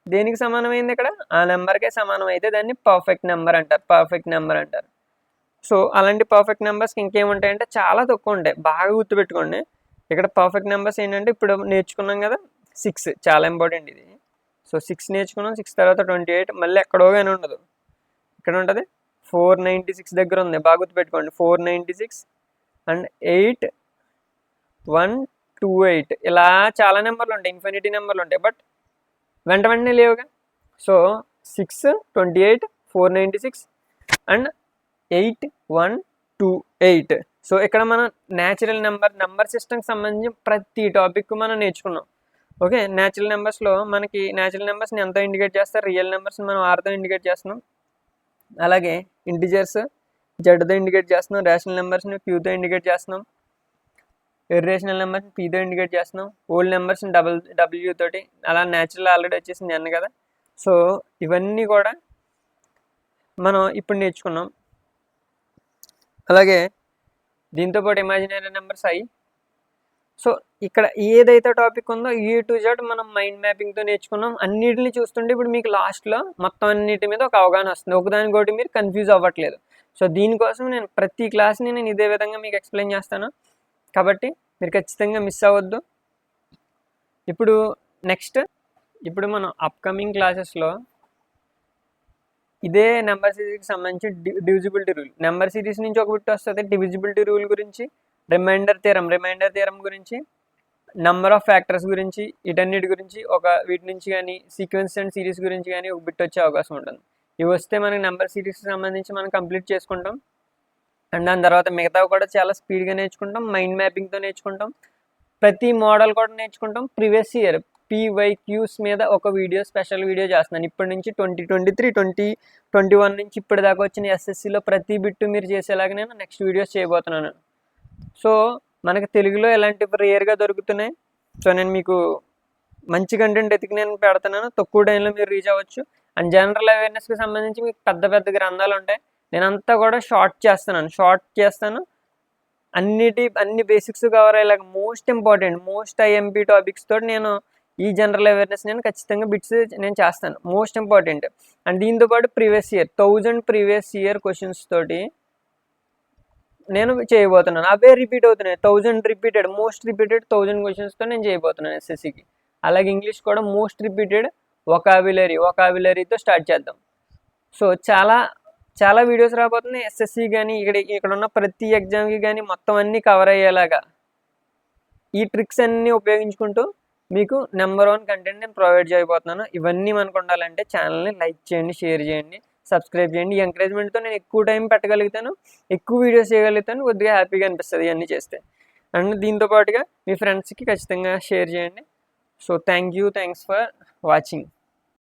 దేనికి సమానమైంది, ఇక్కడ ఆ నెంబర్కే సమానం అయితే దాన్ని పర్ఫెక్ట్ నెంబర్ అంటారు. పర్ఫెక్ట్ నెంబర్ అంటారు. సో అలాంటి పర్ఫెక్ట్ నెంబర్స్కి ఇంకేముంటాయంటే చాలా తక్కువ ఉంటాయి. బాగా గుర్తుపెట్టుకోండి. ఇక్కడ పర్ఫెక్ట్ నెంబర్స్ ఏంటంటే ఇప్పుడు నేర్చుకున్నాం కదా, 6 చాలా ఇంపార్టెంట్ ఇది. సో 6 నేర్చుకున్నాం, 6 తర్వాత 28, మళ్ళీ ఎక్కడో కానీ ఉండదు, ఇక్కడ ఉంటుంది 496 దగ్గర ఉంది. బాగా గుర్తుపెట్టుకోండి, 496 అండ్ 8 1 2 8 ఇలా చాలా నెంబర్లు ఉంటాయి, ఇన్ఫినిటీ నెంబర్లు ఉంటాయి. బట్ వెంట వెంటనే లేవుగా. So 6 28 496 and 8 1 2 8. సో ఇక్కడ మనం న్యాచురల్ నెంబర్ సిస్టమ్కి సంబంధించి ప్రతి టాపిక్ మనం నేర్చుకున్నాం. ఓకే, న్యాచురల్ నెంబర్స్లో మనకి న్యాచురల్ నెంబర్స్ని ఎంతో ఇండికేట్ చేస్తారు, రియల్ నెంబర్స్ని మనం ఆర్తో ఇండికేట్ చేస్తున్నాం. అలాగే ఇంటిజర్స్ జెడ్తో ఇండికేట్ చేస్తున్నాం, రేషనల్ నెంబర్స్ని క్యూతో ఇండికేట్ చేస్తున్నాం, ఇర్రేషనల్ నెంబర్స్ని పీతో ఇండికేట్ చేస్తున్నాం, ఓల్డ్ నెంబర్స్ని డబ్ల్యూ తోటి. అలా న్యాచురల్ ఆల్రెడీ వచ్చేసింది అన్న కదా. సో ఇవన్నీ కూడా మనం ఇప్పుడు నేర్చుకున్నాం. అలాగే దీంతోపాటు ఇమాజినరీ నెంబర్స్ అయ్యి. సో ఇక్కడ ఏదైతే టాపిక్ ఉందో ఏ టు జెడ్ మనం మైండ్ మ్యాపింగ్తో నేర్చుకున్నాం. అన్నిటిని చూస్తుంటే ఇప్పుడు మీకు లాస్ట్లో మొత్తం అన్నిటి మీద ఒక అవగాహన వస్తుంది, ఒకదానికోటి మీరు కన్ఫ్యూజ్ అవ్వట్లేదు. సో దీనికోసం నేను ప్రతి క్లాస్ని నేను ఇదే విధంగా మీకు ఎక్స్ప్లెయిన్ చేస్తాను, కాబట్టి మీరు ఖచ్చితంగా మిస్ అవ్వద్దు. ఇప్పుడు నెక్స్ట్, ఇప్పుడు మనం అప్కమింగ్ క్లాసెస్లో ఇదే నెంబర్ సిరీస్కి సంబంధించి డివిజిబిలిటీ రూల్, నెంబర్ సిరీస్ నుంచి ఒక బిట్ వస్తుంది, డివిజిబిలిటీ రూల్ గురించి, రిమైండర్ థియరం గురించి, నెంబర్ ఆఫ్ ఫ్యాక్టర్స్ గురించి, వీటన్నిటి గురించి వీటి నుంచి కానీ సీక్వెన్స్ అండ్ సిరీస్ గురించి కానీ ఒక బిట్ వచ్చే అవకాశం ఉంటుంది. ఇవి వస్తే మనకి నెంబర్ సిరీస్కి సంబంధించి మనం కంప్లీట్ చేసుకుంటాం. అండ్ దాని తర్వాత మిగతావి కూడా చాలా స్పీడ్గా నేర్చుకుంటాం, మైండ్ మ్యాపింగ్తో నేర్చుకుంటాం, ప్రతి మోడల్ కూడా నేర్చుకుంటాం. ప్రీవియస్ ఇయర్ PYQs మీద ఒక స్పెషల్ వీడియో చేస్తున్నాను. ఇప్పటి నుంచి 2023 2021 నుంచి ఇప్పటి దాకా వచ్చిన SSCలో ప్రతి బిట్టు మీరు చేసేలాగా నేను నెక్స్ట్ వీడియోస్ చేయబోతున్నాను. సో మనకి తెలుగులో ఎలాంటివి రేర్గా దొరుకుతున్నాయి. సో నేను మీకు మంచి కంటెంట్ ఎతికి నేను పెడుతున్నాను, తక్కువ టైంలో మీరు రీచ్ అవ్వచ్చు. అండ్ జనరల్ అవేర్నెస్కి సంబంధించి మీకు పెద్ద గ్రంథాలు ఉంటాయి, నేనంతా కూడా షార్ట్ చేస్తాను. అన్ని బేసిక్స్ కవర్ అయ్యేలాగా most important, most IMP topics తోటి నేను ఈ జనరల్ అవేర్నెస్ నేను ఖచ్చితంగా బిట్స్ నేను చేస్తాను. Most important. అండ్ దీంతోపాటు previous year 1000 previous year questions తోటి నేను చేయబోతున్నాను. అవే రిపీట్ అవుతున్నాయి. 1000 రిపీటెడ్, మోస్ట్ రిపీటెడ్ 1000 క్వశ్చన్స్తో నేను చేయబోతున్నాను ఎస్ఎస్సికి. అలాగే ఇంగ్లీష్ కూడా మోస్ట్ రిపీటెడ్ వొకాబులరీతో స్టార్ట్ చేద్దాం. సో చాలా వీడియోస్ రాబోతున్నాయి ఎస్ఎస్సి కానీ ఇక్కడ ఉన్న ప్రతి ఎగ్జామ్కి కానీ మొత్తం అన్నీ కవర్ అయ్యేలాగా ఈ ట్రిక్స్ అన్నీ ఉపయోగించుకుంటూ మీకు నెంబర్ 1 కంటెంట్ నేను ప్రొవైడ్ చేయబోతున్నాను. ఇవన్నీ మనకు ఉండాలంటే ఛానల్ని లైక్ చేయండి, షేర్ చేయండి, సబ్స్క్రైబ్ చేయండి. ఈ ఎంకరేజ్మెంట్తో నేను ఎక్కువ టైం పెట్టగలుగుతాను, ఎక్కువ వీడియోస్ చేయగలుగుతాను, కొద్దిగా హ్యాపీగా అనిపిస్తుంది ఇవన్నీ చేస్తే. అండ్ దీంతో పాటుగా మీ ఫ్రెండ్స్కి ఖచ్చితంగా షేర్ చేయండి. So thanks for watching.